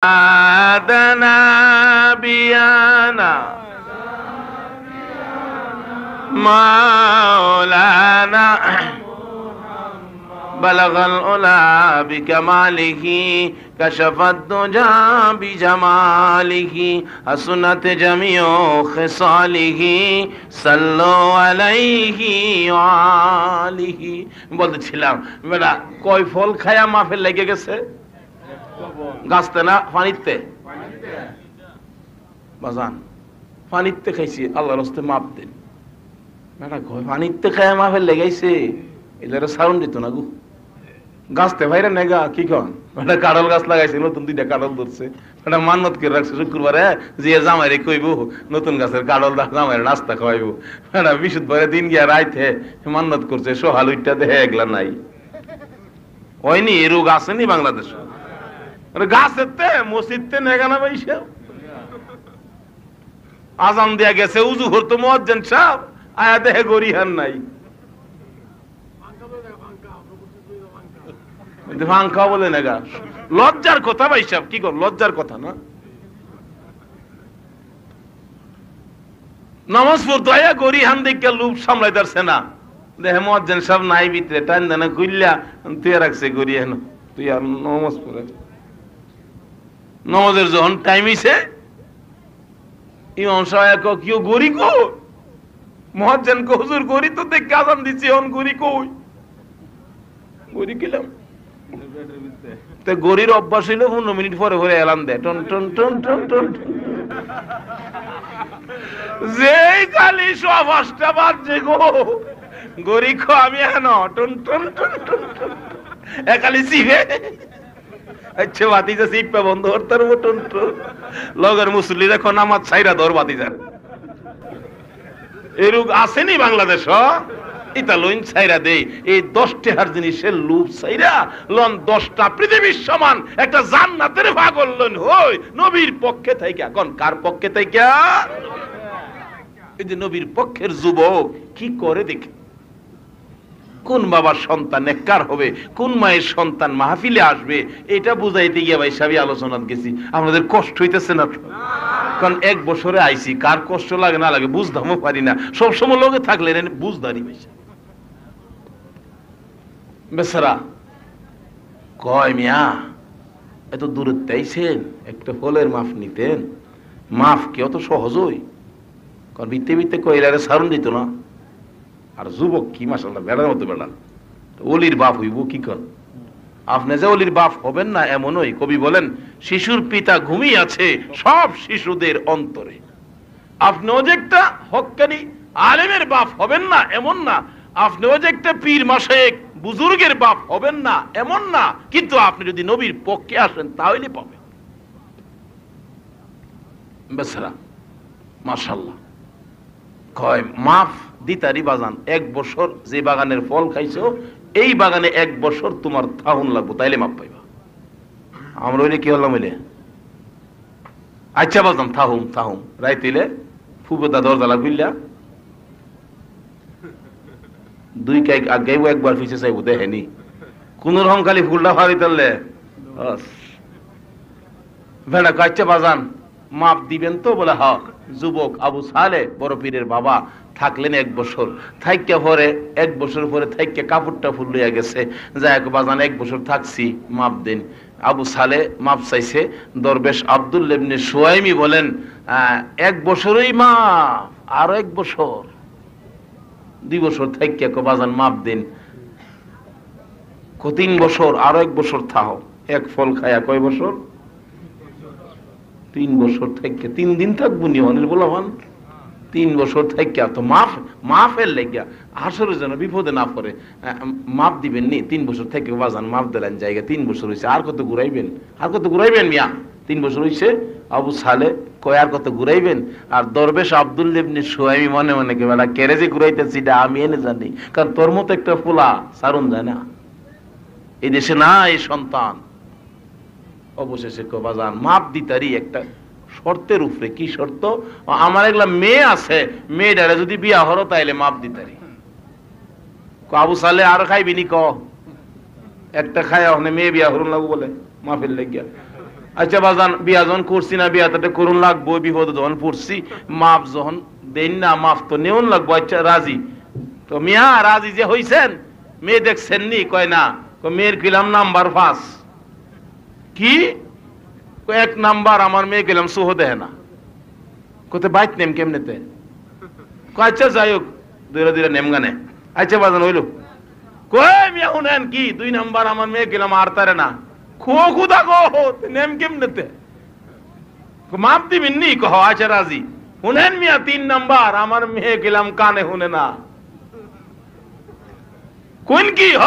آدنا بيانا مولانا بلغ العلا بكماله كشف الدجى بجماله حسنت جميع خصاله صلوا عليه وآله বলতেছিলাম বেটা কয় ফল খায়া মাফের লেগে গেছে গাছতে না পানিতে বাজান পানিতে খাইছি আল্লাহর রাস্তে মাপ দেন বেটা কয় পানিতে খায়া মাফের লেগাইছে এদের সাউন্ড দিত না গো গাছতে ভাইরা নেগা কি কন বেটা কাঁঠাল গাছ লাগাইছে নতুন দুইটা কাঁঠাল ধরছে বেটা মান্নত করে রাখছে শুক্রবারে যে জামাইরে কইব নতুন গাছের কাঁঠাল জামাইরে নাস্তা খাওয়াইব বেটা বিশুদ্ধ ভরে দিন গিয়া রাইতে মান্নত করছে সোহাল উইটা দেহে এগুলা নাই হয়নি এ রোগ আসেনি বাংলাদেশে গাছেতে মসজিদতে নেগানা পাইছে আজান দিয়া গেছে উজু করতো মুয়াজ্জিন সাহেব আয়া দেহে গরিহান নাই ফাঙ্কা বলে নেগা লজ্জার কথা ভাই সাহেব কি কর লজ্জার কথা না নামাজ পড়তো আয়া গরিহান দেখে লুপ সামলাই দারছে না দেহে মুয়াজ্জিন সাহেব নাই ভিতরে টান দেনা কইলা তুই রাখছে গরিহান তুই আর নামাজ পড়ে নামাজের যখন টাইম হইছে ইমাম সাহেব কিও গরি কো মুয়াজ্জিন কো হুজুর গরি তো দেখে আজান দিছি এখন গরি কই গরি কিলাম তে গরির অভ্যাস হইলো 15 মিনিট পরে পরে এলান দেয় টন টন টন টন টন যেই খালি সবাসটা বাজছে গো গরি কো আমি এনো টন টন টন টন একালি সিবে আচ্ছা বাতিজা সিপা বন্ধ করতার মতন তো লগের মুসল্লি দেখো নামাজ ছাইরা ধর বাতিজার এই রোগ আসেনি বাংলাদেশ এটা লইন ছাইরা দেই এই 10 টাকার জিনিসের লুপ ছাইরা লন 10টা পৃথিবীর সমান একটা জান্নাতের পাগল লইন হই নবীর পক্ষে থাইকা কোন কার পক্ষে থাইকা এই যে নবীর পক্ষের যুবক কি করে দেখে কোন বাবার সন্তান নেককার হবে কোন মায়ের সন্তান মাহফিলে আসবে এটা বুঝাইতে গিয়ে ভাই সাহেব আলোচনাত গেছি আমাদের কষ্ট হইতেছে না কারণ এক বছরে আইছি কার কষ্ট লাগে না লাগে বুঝদামও পারি না সব সময় লগে থাকলে বুঝদারি ভাই বেচারা কয় মিয়া এত দূরে তাইছেন একটা ফলের মাফ নিতেন মাফ কি অত সহজই কারণ ভিত্তে ভিত্তে কইলারে সারণ দিত না আর যুবক কি মাশাআল্লাহ বেড়ার মতো বেড়া ওলির বাপ হইব কি কর আপনি যে ওলির বাপ হবেন না এমনই কবি বলেন শিশুর পিতা ঘুমিয়ে আছে সব শিশুদের অন্তরে আপনিও যে একটা হক্কানি আলেমের বাপ হবেন না এমন না আপনিও যে একটা পীর মাশায়েখ বুজুর্গের বাপ হবেন না এমন না কিন্তু আপনি যদি নবীর পক্ষে আসেন তাহলে পাবেন বেচারা মাশাআল্লাহ কয় মাফ দিতারি বাজান 1 বছর যে বাগানের ফল খাইছো এই বাগানে 1 বছর তোমার থাউন লাগবো তাইলে মাপ পাইবা আমরা ওইলে কি হলাম হইলে আচ্ছা বাজান থাহুম রাইতিলে ফুবদা দরজালা খুললা 2 কাই আগাইবো একবার পিছে চাইবো দেখেনি কোন রকম খালি ফুলটা ফাড়ি তারলে ভেড়া কাচ্চা বাজান মাপ দিবেন তো বলে হ্যাঁ যুবক আবু সালে বড় পীরের বাবা থাকলেন 1 বছর থাইকা পরে 1 বছর পরে থাইকা কাপড়টা ফুল লইয়া গেছে যাই বাজান 1 বছর থাকছি মাপ দেন আবু সালে মাপ চাইছে দরবেশ আব্দুল্লাহ ইবনে সুয়াইমি বলেন 1 বছরই মাপ আর 1 বছর 2 বছর থাইকা কো বাজান মাপ দেন কো 3 বছর আর 1 বছর থাও এক ফল খায়া কয় বছর 3 বছর থেকে 3 দিন থাকবো নিহনের বলাবান 3 বছর থেকে তো মাফের লেগিয়া আসরে যেন বিপদে না পড়ে মাপ দিবেন নি 3 বছর থেকে বাজান মাপ দিলেন জায়গা 3 বছর হয়েছে আর কত ঘুরাইবেন মিয়া 3 বছর হয়েছে আবু সালে কয় আর কত ঘুরাইবেন আর দরবেশ আব্দুল্লাহ ইবনে সুয়াইমি মনে মনে কে বেলা কেড়ে যে ঘুরাইতেছি এটা আমি এনে জানি কারণ তোর মতো একটা পোলা সারুন যায় না এই দেশে না এই সন্তান অবশেষে বাজান মাপ দিতারি একটা শর্তের উপরে কি শর্ত আমার এগুলা মেয়ে আছে মেয়েটারে যদি বিয়া হরো তাইলে মাপ দিতারি আবু সালে আর খাইবি নি ক একটা খায় ওখানে মেয়ে বিয়া হরুন লাগু বলে মাফের লেগিয়া আচ্ছা বাজান বিয়া যখন করছি না, বিয়াটা করুন লাগবো, বিপদে যখন পড়ছি, মাপ যখন দেন না, মাপ তো নেউন লাগবো। আচ্ছা রাজি তো মিয়া, রাজি যে হইছেন, মেয়ে দেখছেন নি? কয় না। মেয়ের কিলাম নাম্বার 5। কি 1 নাম্বার? আমার মেয়ে গেলাম সোহ দেয় না। কোথায় বাইক নেম কেমনেতে? আচ্ছা যাই হোক, ধীরে ধীরে নেম গানে। আচ্ছা বাজান হইল, কই মিয়া শুনেন কি 2 নাম্বার আমার মেয়ে গেলাম আর তারে না। খুদা গো নেম কেমনেতে? মাপ দিবেন নি? কহ আচ্ছা রাজি। শুনেন মিয়া 3 নাম্বার আমার মেয়ে গেলাম কানে শুনে না। কোন কি হ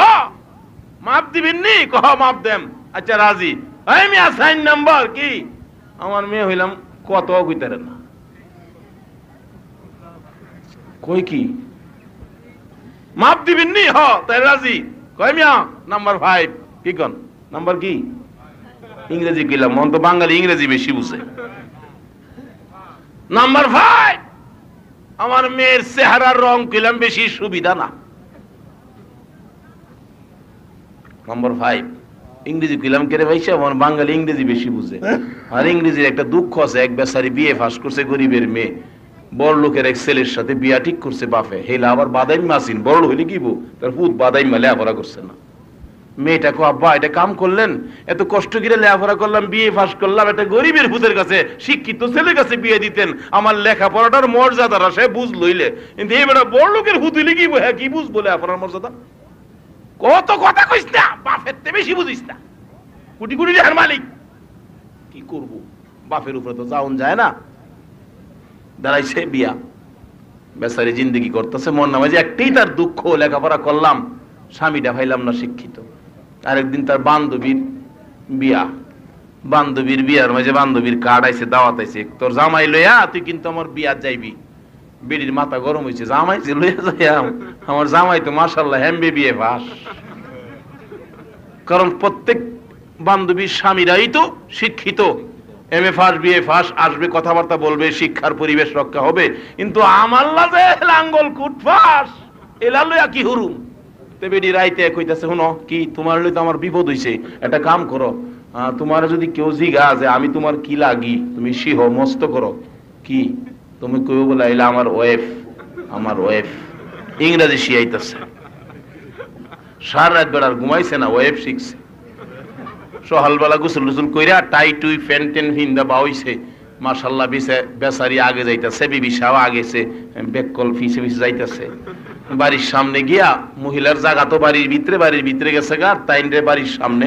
মাপ দিবেন নি? কহ মাপ দেম। আচ্ছা রাজি। এই মিয়া 4 নাম্বার কি আমার মেয়ে হইলাম কত কইতারে না। কই কি মাপ দিবেন নি? হ তাই রাজি। কয় মিয়া নাম্বার 5 কি কোন? নাম্বার কি? ইংরেজি কইলাম, মন তো বাঙালি ইংরেজি বেশি বুঝে। নাম্বার 5 আমার মেয়ের চেহারার রং কইলাম বেশি সুবিধা না। নাম্বার 5 ইংরেজি কইলাম কে রে ভাইসা, আমার বাঙালি ইংরেজি বেশি বুঝে। আর ইংরেজির একটা দুঃখ আছে, এক বেচারি বিয়ে পাস করছে, গরিবের মেয়ে, বড় লোকের এক ছেলের সাথে বিয়া ঠিক করছে বাপে। হেলা আবার বাদাইম মাসিন, বড় হইলে কি বউ তার পুত বাদাইম লেখাপড়া করছে না। মেয়েটা কো আব্বা এটা কাম করলেন, এত কষ্ট করে লেখাপড়া করলাম, বিয়ে পাস করলাম, একটা গরিবের ভূতের কাছে, শিক্ষিত ছেলের কাছে বিয়ে দিতেন, আমার লেখাপড়াটার মর্যাদাটা সে বুঝ লইলে। কিন্তু এবারে বড় লোকের ভূত হইলে কি হ্যাঁ কি বুঝবো লেখাপড়ার মর্যাদা? কত কথা কইস না, বাপের তে বেশি বুঝিস না, কোটি কোটি টাকার মালিক। কি করব, বাপের উপরে তো যাওন যায় না। দাঁড়াইছে বিয়া, বেচারি জিন্দগি করতেছে, মন নামে যে একটাই তার দুঃখ, লেখাপড়া করলাম, স্বামীটা ভাইলাম না শিক্ষিত। আরেকদিন তার বান্ধবীর বিয়া, বান্ধবীর বিয়ার মাঝে বান্ধবীর কার্ড আইছে, দাওয়াত আইছে, তোর জামাই লইয়া তুই কিন্তু আমার বিয়া যাইবি। বেডির মাথা গরম হয়েছে, জামাই যে লইয়া যাইয়া, আমার জামাই তো মাশাআল্লাহ হেমবে বিয়ে পাস। কারণ প্রত্যেক বান্ধবীর স্বামীরাই তো শিক্ষিত, এম এ ফাস বিএ ফাস, আসবে কথাবার্তা বলবে, শিক্ষার পরিবেশ রক্ষা হবে। কিন্তু আমার লাজে লাঙ্গল কুট ফাস এলা লইয়া কি হুরুম। তে বেডি রাইতে কইতাছে, শুনো কি তোমার লই তো আমার বিপদ হইছে, একটা কাম করো, তোমার যদি কেউ জিগা যে আমি তোমার কি লাগি, তুমি সিহ মস্ত করো। কি তুমি কইও বলে আইলা আমার ওয়াইফ, আমার ওয়াইফ। ইংরেজি শিখাইতেছে, সারা রাত বেড়ার ঘুমাইছে না, ওয়াইফ শিখছে। সকালবেলা গোসল টুসল কইরা টাই টুই ফ্যান টেন ভিন্দা বাউইছে, মাশাআল্লাহ বেচারি আগে যাইতাছে, বিবি সাও আগেছে, বেককল ফিসে ফিসে যাইতাছে। বাড়ির সামনে গিয়া, মহিলার জায়গা তো বাড়ির ভিতরে গেছে গা, তাইনরে বাড়ির সামনে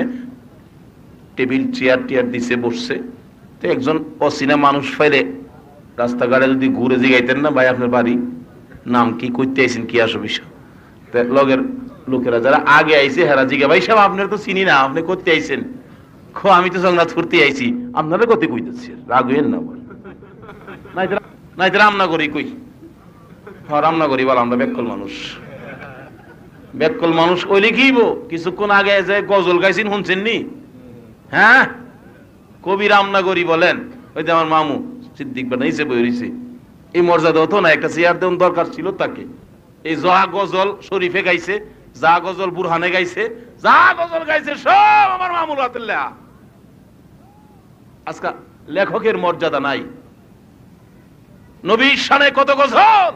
টেবিল চেয়ার টিয়ার দিছে, বসছে। তো একজন অচেনা মানুষ ফাইলে রাস্তাঘাটে যদি ঘুরে জিগাইতেন না, ভাই আপনার বাড়ি নাম কি, করতে আইছেন কি, আসো বিষয়। লগের লোকেরা যারা আগে আইছে হেরা জিগা, ভাই সাহেব আপনার তো চিনি না, আপনি করতে আইছেন? আমি তো জগন্নাথ করতে আইছি, আপনারা কত কইতেছি, রাগ হইেন না, নাই রামনা করি কই। হ্যাঁ রামনা করি বল, আমরা বেককল মানুষ। বেককল মানুষ কইলে কিব, কিছুক্ষণ আগে যে গজল গাইছেন শুনছেন নি? হ্যাঁ কবি রামনাগরী বলেন, ওই যে আমার মামু সিদ্দিক বেটা নিচে বই রইছে। এই মর্যাদা হতো না, একটা চেয়ার দেওয়ার দরকার ছিল তাকে। এই যা গজল শরীফে গাইছে, যা গজল বুরহানে গাইছে, যা গজল গাইছে সব আমার মামুর হাতের লেখা। আজকাল লেখকের মর্যাদা নাই। নবীর শানে কত গজল,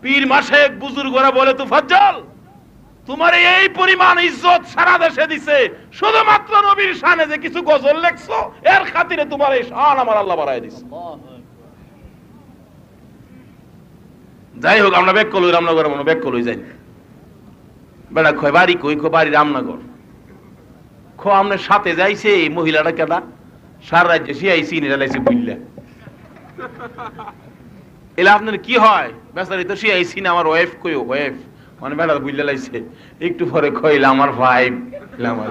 পীর মাশেক বুজুর্গরা বলে তুফাজ্জল, তোমার এই পরিমাণ ইজ্জত সারা দেশে দিছে শুধুমাত্র নবীর শানে যে কিছু গজল লেখছো, এর খাতিরে তোমার এই শান আমার আল্লাহ বাড়ায় দিছে। যাই হোক, আমরা ব্যাক কলই রামনগর, আমরা ব্যাক কলই যাই। বেড়া খয় বাড়ি কই, বাড়ি রামনগর। আপনার সাথে যাইছে এই মহিলাটা কেডা, সার রাজ্যে শিয়াইছি নিরালাইছি বুঝলা। এলে আপনার কি হয়, বেচারি তো শিয়াইছি না, আমার ওয়াইফ কই, ওয়াইফ মানে বেড়া বুঝলে লাইছে। একটু পরে কইলা আমার ভাই, আমার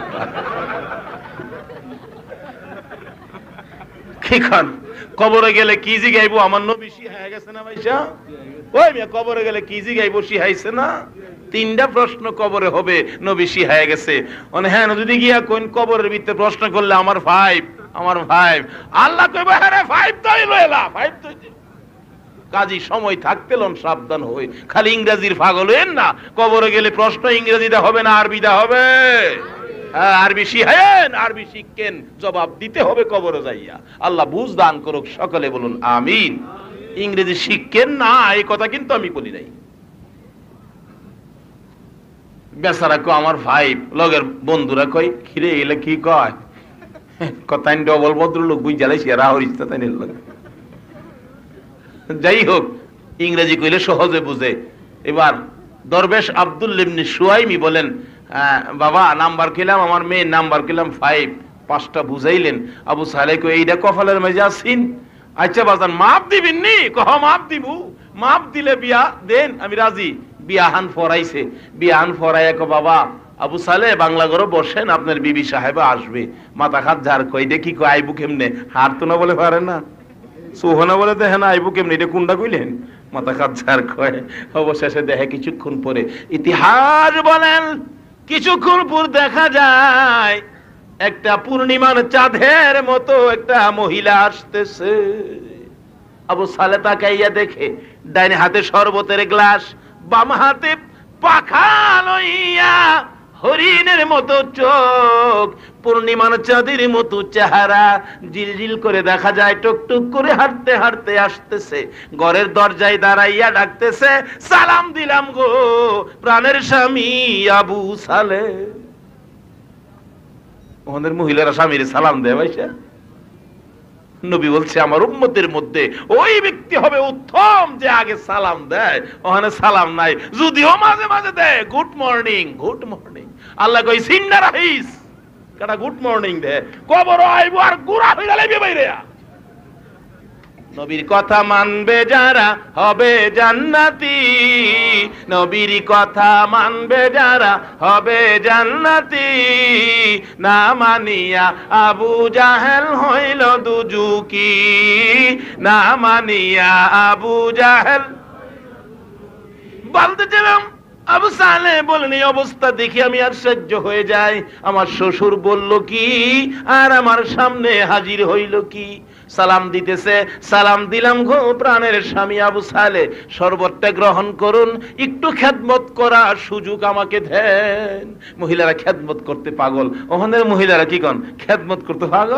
কি খান কবরে গেলে কি জিগাইবো, আমার নবী শিহায় গেছে না ভাইসা? ওই মিয়া কবরে গেলে কি জিগাইবো, শিহাইছে না? 3টা প্রশ্ন কবরে হবে, নবী শিহায় গেছে। মানে হ্যাঁ যদি গিয়া কোন কবরের ভিতরে প্রশ্ন করলে আমার ভাই, আমার ভাই, আল্লাহ কইবো হ্যাঁ রে 5 তাই লইলা, 5 তো কাজী সময় থাকতে লন সাবধান হই, খালি ইংরেজির পাগল হইেন না। কবরে গেলে প্রশ্ন ইংরেজিতে হবে না, আরবিতে হবে। আরবি শিখেন, আরবি শিখেন, জবাব দিতে হবে কবরে যাইয়া। আল্লাহ বুঝ দান করুক, সকলে বলুন আমিন। ইংরেজি শিখেন না এই কথা কিন্তু আমি বলি নাই। বেচারা কো আমার ভাই লগের বন্ধুরা কই খিরে এলে কি কয় কথাই ডবল ভদ্রলোক বুঝ জ্বালাইছি রাহরিস্তা তাই নিল। যাই হোক, ইংরেজি কইলে সহজে বুঝে। এবার দরবেশ আব্দুল ইবনে সুয়াইমি বলেন, বাবা নাম্বার খেলাম, আমার মেয়ের নাম্বার খেলাম 5, 5টা বুঝাইলেন। আবু সালেহ কই এইটা কপালের মাঝে আছেন। আচ্ছা বাজান মাপ দিবেন নি? কহ মাপ দিব, মাপ দিলে বিয়া দেন, আমি রাজি। বিয়াহান ফরাইছে, বিয়াহান ফরাইয়া কো বাবা আবু সালেহ বাংলা ঘরে বসেন, আপনার বিবি সাহেব আসবে। মাথা খাত ঝাড় কই দেখি কই আইবু কেমনে, হার তো না বলে পারে না, সোহনা বলে দেখে না, আইবু কেমনে, এটা কোনটা কইলেন? মাথা খাত ঝাড় কয়। অবশেষে দেখে কিছুক্ষণ পরে ইতিহাস বলেন কিছুক্ষণ পর দেখা যায় একটা পূর্ণিমার চাঁদের মতো একটা মহিলা আসতেছে। আবু সালেহ তাকাইয়া দেখে ডাইনে হাতে শরবতের গ্লাস, বাম হাতে পাখা লইয়া, হরিণের মতো চোখ, পূর্ণিমার চাঁদের মতো চেহারা, জিলজিল করে দেখা যায়, টুকটুক করে হাঁটতে হাঁটতে আসতেছে। ঘরের দরজায় দাঁড়াইয়া ডাকতেছে, সালাম দিলাম গো প্রাণের স্বামী আবু সালেহ। ওদের মহিলারা স্বামীর সালাম দেয় ভাইসা। নবী বলছে আমার উম্মতের মধ্যে ওই ব্যক্তি হবে উত্তম যে আগে সালাম দেয়। ওখানে সালাম নাই, যদিও মাঝে মাঝে দেয় গুড মর্নিং, গুড মর্নিং। আল্লাহ কই সিন্না রাহিস কাটা গুড মর্নিং দে, কবর আইবো আর গুড়া হইরা লাইবে বাইরে। নবীর কথা মানবে যারা হবে জান্নাতি, নবীর কথা মানবে যারা হবে জান্নাতি। না মানিয়া আবু জাহেল হইল দুজুকি, না মানিয়া আবু জাহেল। বলতেছিলাম আবু সালেহ বলেন এই অবস্থা দেখি আমি আর সহ্য হয়ে যায়। আমার শ্বশুর বলল কি আর আমার সামনে হাজির হইল কি? সালাম দিতেছে, সালাম দিলাম গো প্রাণের স্বামী আবু সালেহ, শরবতটা গ্রহণ করুন, একটু খেদমত করার সুযোগ আমাকে দেন। মহিলারা খেদমত করতে পাগল। ওখানের মহিলারা কি কন খেদমত করতে পাগল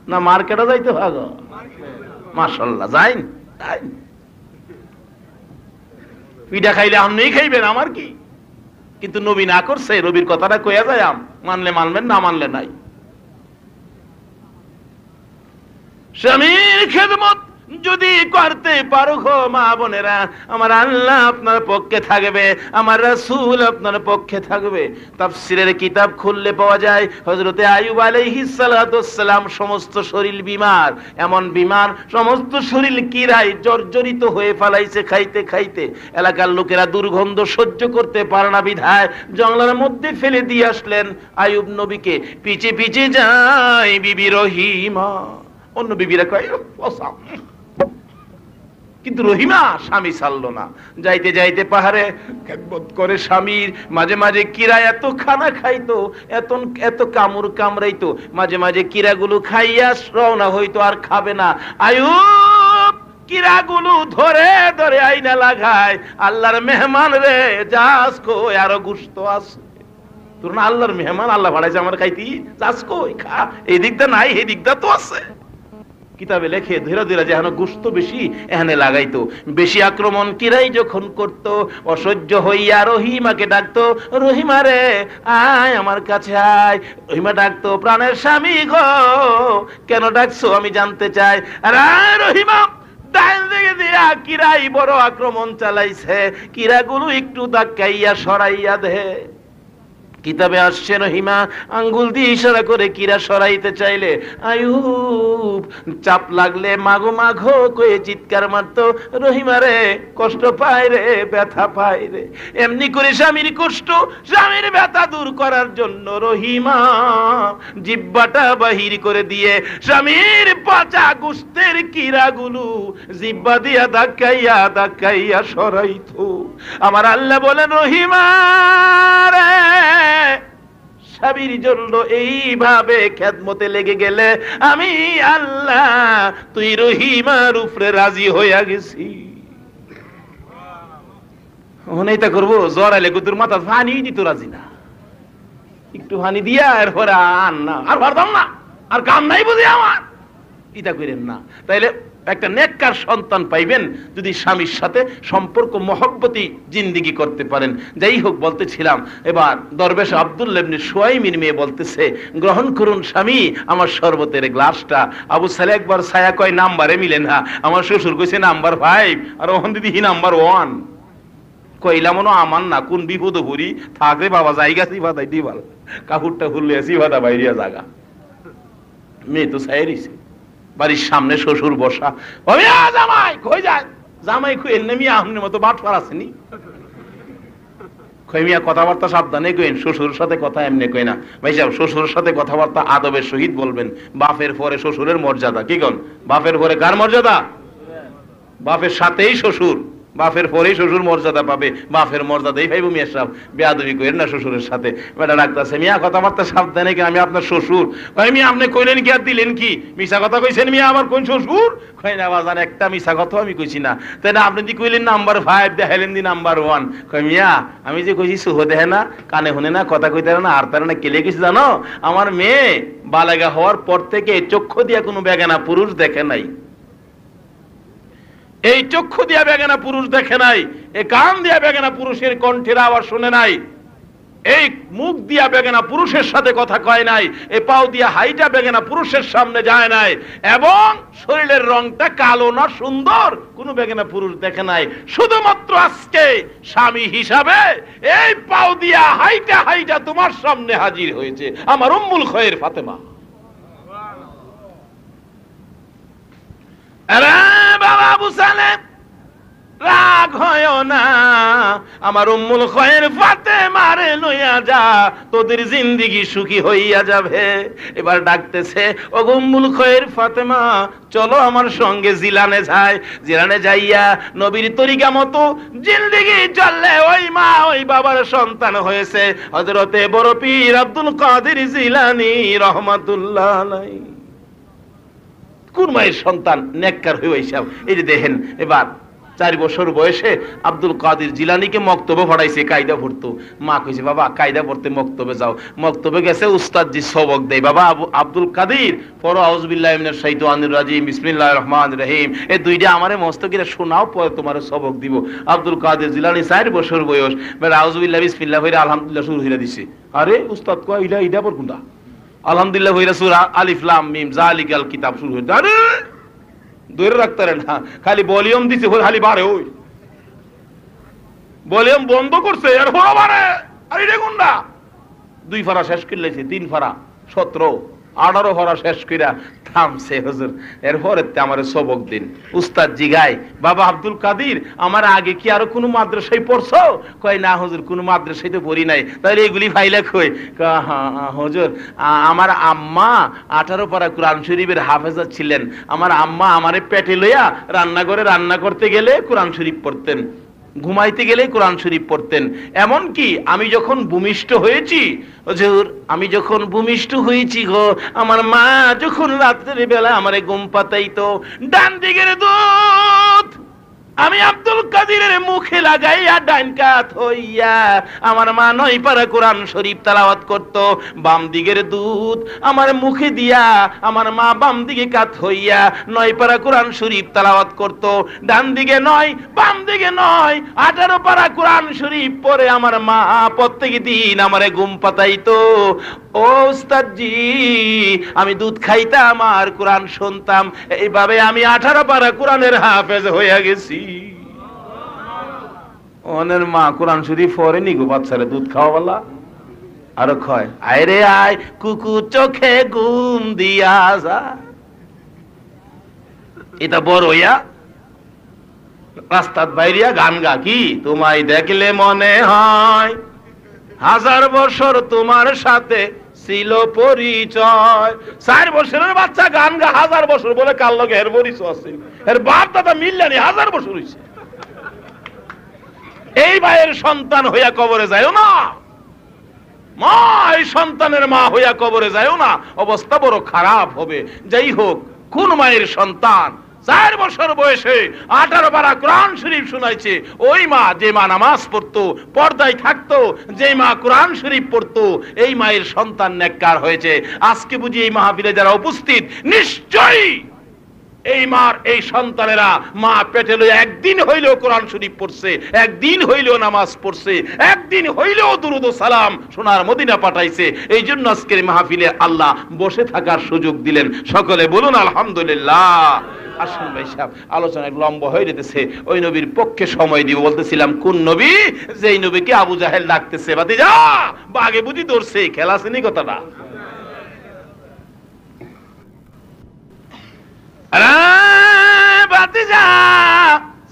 না মার্কেটে যাইতে পাগল? মাশাআল্লাহ, যাইন যাইন, পিঠা খাইলে আপনিই খাইবেন, আমার কি? কিন্তু নবী না করছে, নবীর কথাটা কইয়া যায়, মানলে মানবেন, না মানলে নাই। স্বামীর খেদমত যদি করতে পারো গো মা বোনেরা, আমার আল্লাহ আপনার পক্ষে থাকবে, আমার রাসূল আপনার পক্ষে থাকবে। তাফসীরের কিতাব খুললে পাওয়া যায় হযরতে আইয়ুব আলাইহিস সালাতু ওয়াস সালাম সমস্ত শরীর বিমার, এমন বিমার সমস্ত শরীর কিরায় জর্জরিত হয়ে ফেলাইছে খাইতে খাইতে। এলাকার লোকেরা দুর্গন্ধ সহ্য করতে পারে না বিধায় জঙ্গলের মধ্যে ফেলে দিয়ে আসলেন আইয়ুব নবীকে। পিছে পিছে যায় বিবি রহিমা, অন্য বিবিরা কয় পসাম, কিন্তু রহিমা স্বামী ছাড়লো না। যাইতে যাইতে পাহাড়ে খেদমত করে স্বামীর, মাঝে মাঝে কিরা এত খানা খাইতো, এত কামড় কামড়াইতো, মাঝে মাঝে কিরাগুলো খাইয়া রওনা হইতো আর খাবে না। আইয়ুব কিরাগুলো ধরে ধরে আইনা লাগায়, আল্লাহর মেহমান রে যাস কই আরো গোশত আছে, তোর না আল্লাহর মেহমান, আল্লাহ ভাড়াইছে আমার খাইতি, যাস কই খা, এই দিকটা নাই এই দিকটা তো আছে। কিতাবে লেখে ধীরে ধীরে যেন গোশত বেশি এখানে লাগাইতো। বেশি আক্রমণ কিরাই যখন করত, অসহ্য হইয়া রহিমাকে ডাকতো, রহিমা রে আয় আমার কাছে আয়। রহিমা ডাকতো, প্রাণের স্বামী গো কেন ডাকছো আমি জানতে চাই। আরে রহিমা ডাইন দিকে দিয়া কিরাই বড় আক্রমণ চালাইছে, কিরাগুলো একটু ধাক্কাইয়া সরাইয়া দে। কিতাবে আসছে রহিমা আঙ্গুল দিয়ে ইশারা করে কিরা সরাইতে চাইলে আইয়ুব চাপ লাগলে মাগো মাগো কয়ে চিৎকার মারতো, রহিমা রে কষ্ট পায় রে, ব্যথা পায় রে। এমনি করে স্বামীর কষ্ট, স্বামীর ব্যথা দূর করার জন্য রহিমা জিহ্বাটা বাহির করে দিয়ে স্বামীর পচা গোশতের কিরাগুলো জিহ্বা দিয়া ধাক্কাইয়া ধাক্কাইয়া সরাইতো। আমার আল্লাহ বলেন রহিমা রে স্বামীর জন্য এইভাবে খেদমতে লেগে গেলে আমি আল্লাহ তুই রহিমার উপরে রাজি হইয়া গেছি। অনেকটা করবো জ্বর আইলে কুতুর মাথা পানি দিত রাজি না। একটুখানি দিয়া এরপরে আর না, আর পারতাম না, আর কাম নাই বুঝি আমার, এটা করেন না। তাইলে একটা নেককার সন্তান পাইবেন যদি স্বামীর সাথে সম্পর্ক মহব্বতি জিন্দিগি করতে পারেন। যাই হোক, বলতেছিলাম, এবার দরবেশ আব্দুল্লাহ ইবনে সুয়াইমির মেয়ে বলতেছে, গ্রহণ করুন স্বামী আমার শরবতের গ্লাসটা। আবু সালে একবার ছায়া কয় নাম্বারে মিলে না, আমার শ্বশুর কইছে নাম্বার 5, আর ওখান দিদি নাম্বার 1। কইলা মনো আমার না, কোন বিপদ ভরি থাকলে বাবা জায়গা সিবাদাই দিবাল, কাপড়টা খুললে সিবাদা বাইরিয়া জায়গা। মেয়ে তো ছাইরিছে, বাড়ির সামনে শ্বশুর বসা, জামাই কই যায়, জামাই কই এমনি মিয়া আমনের মতো বাট পার আসেনি, কই মিয়া কথাবার্তা সাবধানে কইন, শ্বশুরের সাথে কথা এমনি কই না। ভাই সাহেব, শ্বশুরের সাথে কথাবার্তা আদবের সহিত বলবেন। বাপের পরে শ্বশুরের মর্যাদা, কি কোন? বাপের পরে কার মর্যাদা? বাপের সাথেই শ্বশুর, বাপের পরেই শ্বশুর মর্যাদা পাবে, বাপের মর্যাদাই ভাইব। মিয়া সাহেব বেয়াদবি করেন না শ্বশুরের সাথে। বেটা ডাকতেছে, মিয়া কথাবার্তা সাবধানে, আমি আপনার শ্বশুর। কই মিয়া আপনি কইলেন কি আর দিলেন কি? মিছা কথা কইছেন মিয়া, আমার কোন শ্বশুর? কই না বাজান, একটা মিছা কথা আমি কইছি না। তাই না, আপনি দি কইলেন নাম্বার 5, দেখাইলেন দি নাম্বার 1। কই মিয়া আমি যে কইছি সুহ দেখে না, কানে শুনে না, কথা কইতে না, আর তার না কেলে গেছি জানো? আমার মেয়ে বালেগা হওয়ার পর থেকে চক্ষু দিয়া কোনো বেগানা পুরুষ দেখে নাই, এই চক্ষু দিয়া বেগানা পুরুষ দেখে নাই, এই কান দিয়া বেগানা পুরুষের কণ্ঠের আওয়াজ শুনে নাই, এই মুখ দিয়া বেগানা পুরুষের সাথে কথা কয় নাই, এই পাও দিয়া হাইটা বেগানা পুরুষের সামনে যায় নাই, এবং শরীরের রংটা কালো না সুন্দর কোন বেগানা পুরুষ দেখে নাই। শুধুমাত্র আজকে স্বামী হিসাবে এই পাও দিয়া হাইটা হাইটা তোমার সামনে হাজির হয়েছে আমার উম্মুল খয়ের ফাতেমা। আরে বাবা আবু সালেম, রাগ হয় না, আমার উম্মুল খয়ের ফাতেমারে লইয়া যা, তোদের জিন্দেগি সুখী হইয়া যাবে। এবার ডাকতেছে, ও উম্মুল খয়ের ফাতেমা, চলো আমার সঙ্গে জিলানে যায়। জিলানে যাইয়া নবীর তরিকা মতো জিন্দেগি চললে ওই মা ওই বাবার সন্তান হয়েছে হযরতে বড় পীর আব্দুল কাদের জিলানী রহমাতুল্লাহ আলাইহি। কোন মায়ের সন্তান নেককার হয়ে হিসাব। এই যে দেখেন, এবার 4 বছর বয়সে আব্দুল কাদের জিলানীকে মক্তবে পড়াইছে, কায়দা পড়তো। মা কইছে, বাবা কায়দা পড়তে মক্তবে যাও। মক্তবে গেছে, উস্তাদজি সবক দেয়, বাবা আব্দুল কাদের পড়ো আউযু বিল্লাহি মিনাশ শাইতানির রাজিম বিসমিল্লাহির রহমানির রহিম, এই দুইটা আমারে মস্ত করে শোনাও, পরে তোমার সবক দিব। আব্দুল কাদের জিলানী 4 বছর বয়স, আউযু বিল্লাহি বিসমিল্লাহ হইরা আলহামদুলিল্লাহ শুরু হইরা দিছে। আরে উস্তাদ কয় ইডা পড় কোনটা? আলহামদুলিল্লাহ হইরা সূরা আলিফ লাম মিম যালিকাল কিতাব শুরু হইছে। আরে ধরে রাখতারেন না, খালি ভলিউম দিছে, খালি বাড়ে, ওই ভলিউম বন্ধ করছে আর বাড়ে। আর এটা কোনটা? 2 ফারা শেষ করলেছে, 3 ফারা 17 18 ফারা শেষ কইরা থামছে হুজুর। এরপরে আমার সবক দিন। উস্তাদ জিগায়, বাবা আব্দুল কাদের, আমার আগে কি আরো কোনো মাদ্রাসায় পড়ছো? কয় না হুজুর, কোনো মাদ্রাসায় তো পড়ি নাই। তাহলে এগুলি ফাইলা কই? হুজুর, আমার আম্মা 18 পারা কোরআন শরীফের হাফেজা ছিলেন। আমার আম্মা আমারে পেটে লইয়া রান্নাঘরে রান্না করতে গেলে কোরআন শরীফ পড়তেন, ঘুমাইতে গেলে কোরআন শরীফ পড়তেন। এমন কি আমি যখন ভূমিষ্ঠ হয়েছি, হুজুর আমি যখন ভূমিষ্ঠ হয়েছি গো, আমার মা যখন রাতের বেলা আমারে ঘুম পাতাইতো, ডান দিকের দুধ আমি আব্দুল কাদিরের মুখে লাগাইয়া ডাইন কাত হইয়া আমার মা 9 পারা কোরআন শরীফ তেলাওয়াত করত। বাম দিকের দুধ আমার মুখে দিয়া আমার মা বাম দিকে কাত হইয়া 9 পারা কোরআন শরীফ তেলাওয়াত করত। ডান দিকে 9, বাম দিকে 9, 18 পারা কোরআন শরীফ পড়ে আমার মা প্রত্যেক দিন আমারে ঘুম পাতাইতো। ও উস্তাদজি, আমি দুধ খাইতাম আর কোরআন শুনতাম, এইভাবে আমি 18 পারা কোরআনের হাফেজ হইয়া গেছি। ওনের মা কোরআন শরীফ পড়েনি গো, বাচ্চারে দুধ খাওয়াওয়ালা আরো কয়, আয় রে আয় কুকু চোখে ঘুম দিয়া যা। এটা বড় হইয়া রাস্তার বাইরিয়া গান গা, কি তোমায় দেখলে মনে হয় 1000 বছর তোমার সাথে ছিল পরিচয়। 4 বছরের বাচ্চা গান গা 1000 বছর বলে, কার লগে এর পরিচয় আছে? এর বাপ দাদা মিললানি 1000 বছর হইছে। এই ভাইয়ের সন্তান হইয়া কবরে যায়ও না, মা এই সন্তানের মা হইয়া কবরে যায়ও না, অবস্থা বড় খারাপ হবে। যাই হোক, কোন মায়ের সন্তান 4 বছর বয়সে 18 পারা কোরআন শরীফ শোনাইছে। ওই মা, যে মা নামাজ পড়তো, পর্দায় থাকতো, যে মা কোরআন শরীফ পড়তো, এই মায়ের সন্তান নেককার হয়েছে। আজকে বুঝি এই মাহফিলে যারা উপস্থিত, নিশ্চয়ই এই মার এই সন্তানেরা মা পেটে লইয়া একদিন হইলেও কোরআন শরীফ পড়ছে, একদিন হইলেও নামাজ পড়ছে, একদিন হইলেও দুরুদ ও সালাম সোনার মদিনা পাঠাইছে। এই জন্য আজকের মাহফিলে আল্লাহ বসে থাকার সুযোগ দিলেন। সকলে বলুন আলহামদুলিল্লাহ। আসুন ভাই সাহেব, আলোচনা লম্বা হয়ে যেতেছে। ওই নবীর পক্ষে সময় দিব। বলতেছিলাম কোন নবী? যেই নবীকে আবু জাহেল ডাকতেছে, ভাতিজা বাগে বুঝি ধরছে, খেলা শুনি কথাটা। ভাতিজা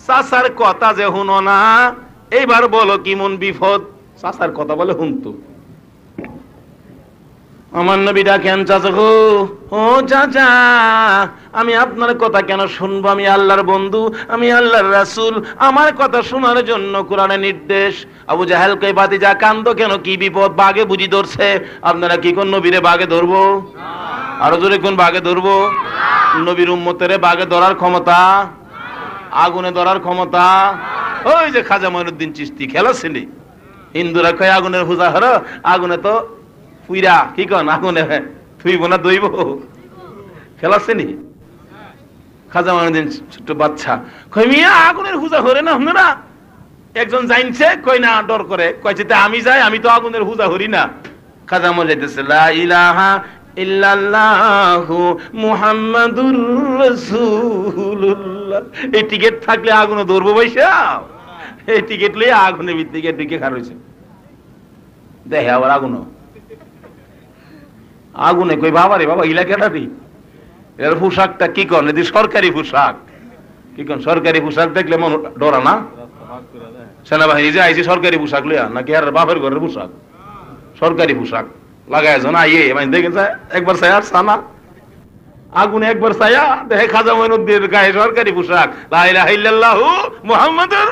চাচার কথা যে শুনো না, এইবার বলো কি মন বিপদ। চাচার কথা বলে শুনতো। আমার নবী ডাকেন, চাচা গো, ও চাচা, আমি আপনার কথা কেন শুনবো? আমি আল্লাহর বন্ধু, আমি আল্লাহর রাসূল, আমার কথা শোনার জন্য কোরআনে নির্দেশ। আবু জাহেল কই, ভাতিজা কান্দো কেন, কি বিপদ? বাগে বুঝি ধরছে? আপনারা কি কোন নবীরে বাগে ধরবো? আরো জোরে কোন বাগে ধরবো? নবীর উম্মতেরে বাগে ধরার ক্ষমতা, আগুনে ধরার ক্ষমতা ওই যে খাজা মঈনুদ্দিন চিশতি খেলা ছিলি। হিন্দুরা কয় আগুনের পূজা হর, আগুনে তো পুইরা কি কন, আগুনে থুইব না দইব, খেলা ছিলি। খাজা মঈনুদ্দিন ছোট্ট বাচ্চা কই, মিয়া আগুনের পূজা হরে না আপনারা? একজন জানছে, কই না, ডর করে, কইছে তা আমি যাই, আমি তো আগুনের পূজা হরি না। খাজা মঈনুদ্দিন যাইতেছে, লা ইলাহা ইল্লাল্লাহু মুহাম্মাদুর রাসূলুল্লাহ। এই টিকেট থাকলে আগুনে ধরবো পয়সা, এই টিকেট লইয়া আগুনের ভিতরে ঢুকে খার হইছে। দেখে আবার আগুনে কই, বাবারে বাবা, ইলাকাটা দি এর পোশাকটা কি কন, এদি সরকারি পোশাক। কি কন, সরকারি পোশাক দেখলে মন ডরা না? সেনাবাহিনী যে আইছে সরকারি পোশাক লইয়া, নাকি আর বাপের ঘরের পোশাক? সরকারি পোশাক লাগায় না, ইয়ে মানে দেখে যায় একবার চাই আর সানা আগুনে, একবার চাইয়া দেখে খাজা মঈনুদ্দিনের গায়ে সরকারি পোশাক, লা ইলাহা ইল্লাল্লাহু মুহাম্মাদুর।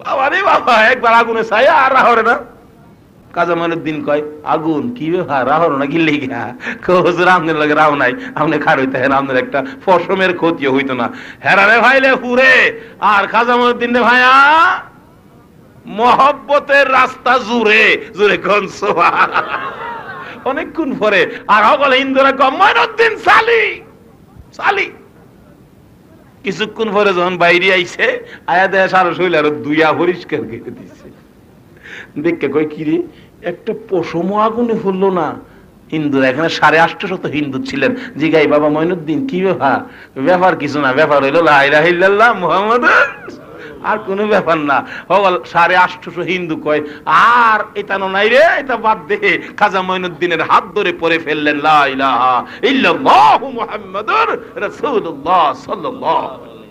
বাবারে বাবা, একবার আগুনে চাইয়া আর রাহরে না। খাজা মঈনুদ্দিন কয়, আগুন কি ব্যাপার, রাহর না গিল্লি গা? হুজুর আপনার লাগে রাও নাই, আপনি খার হইতে হেন, আপনার একটা ফসমের ক্ষতিও হইতো না। হেরারে ভাইলে পুরে। আর খাজা মঈনুদ্দিন রে ভাইয়া, মহব্বতের রাস্তা জুড়ে জুড়ে কোন অনেকক্ষণ পরে আর সকল হিন্দুরা কম, মঈনুদ্দিন সালি সালি। কিছুক্ষণ পরে যখন বাইরে আইছে, আয়া দেয়া সারা শরীর আরো দুইয়া পরিষ্কার করে দিচ্ছে। দেখে কই, কিরে একটা পশমও আগুনে ফুললো না? হিন্দুরা এখানে 850 হিন্দু ছিলেন। জিগাই, বাবা মঈনুদ্দিন কি ব্যাপার? ব্যাপার কিছু না, ব্যাপার হইলো লা ইলাহা ইল্লাল্লাহ মুহাম্মাদুর, আর কোনো ব্যাপার না। হল 850 হিন্দু কয়, আর এটা নাই রে, এটা বাদ দে। খাজা মঈনুদ্দিনের হাত ধরে পড়ে ফেললেন, লা ইলাহা ইল্লাল্লাহু মুহাম্মাদুর রাসূলুল্লাহ সাল্লাল্লাহু আলাইহি।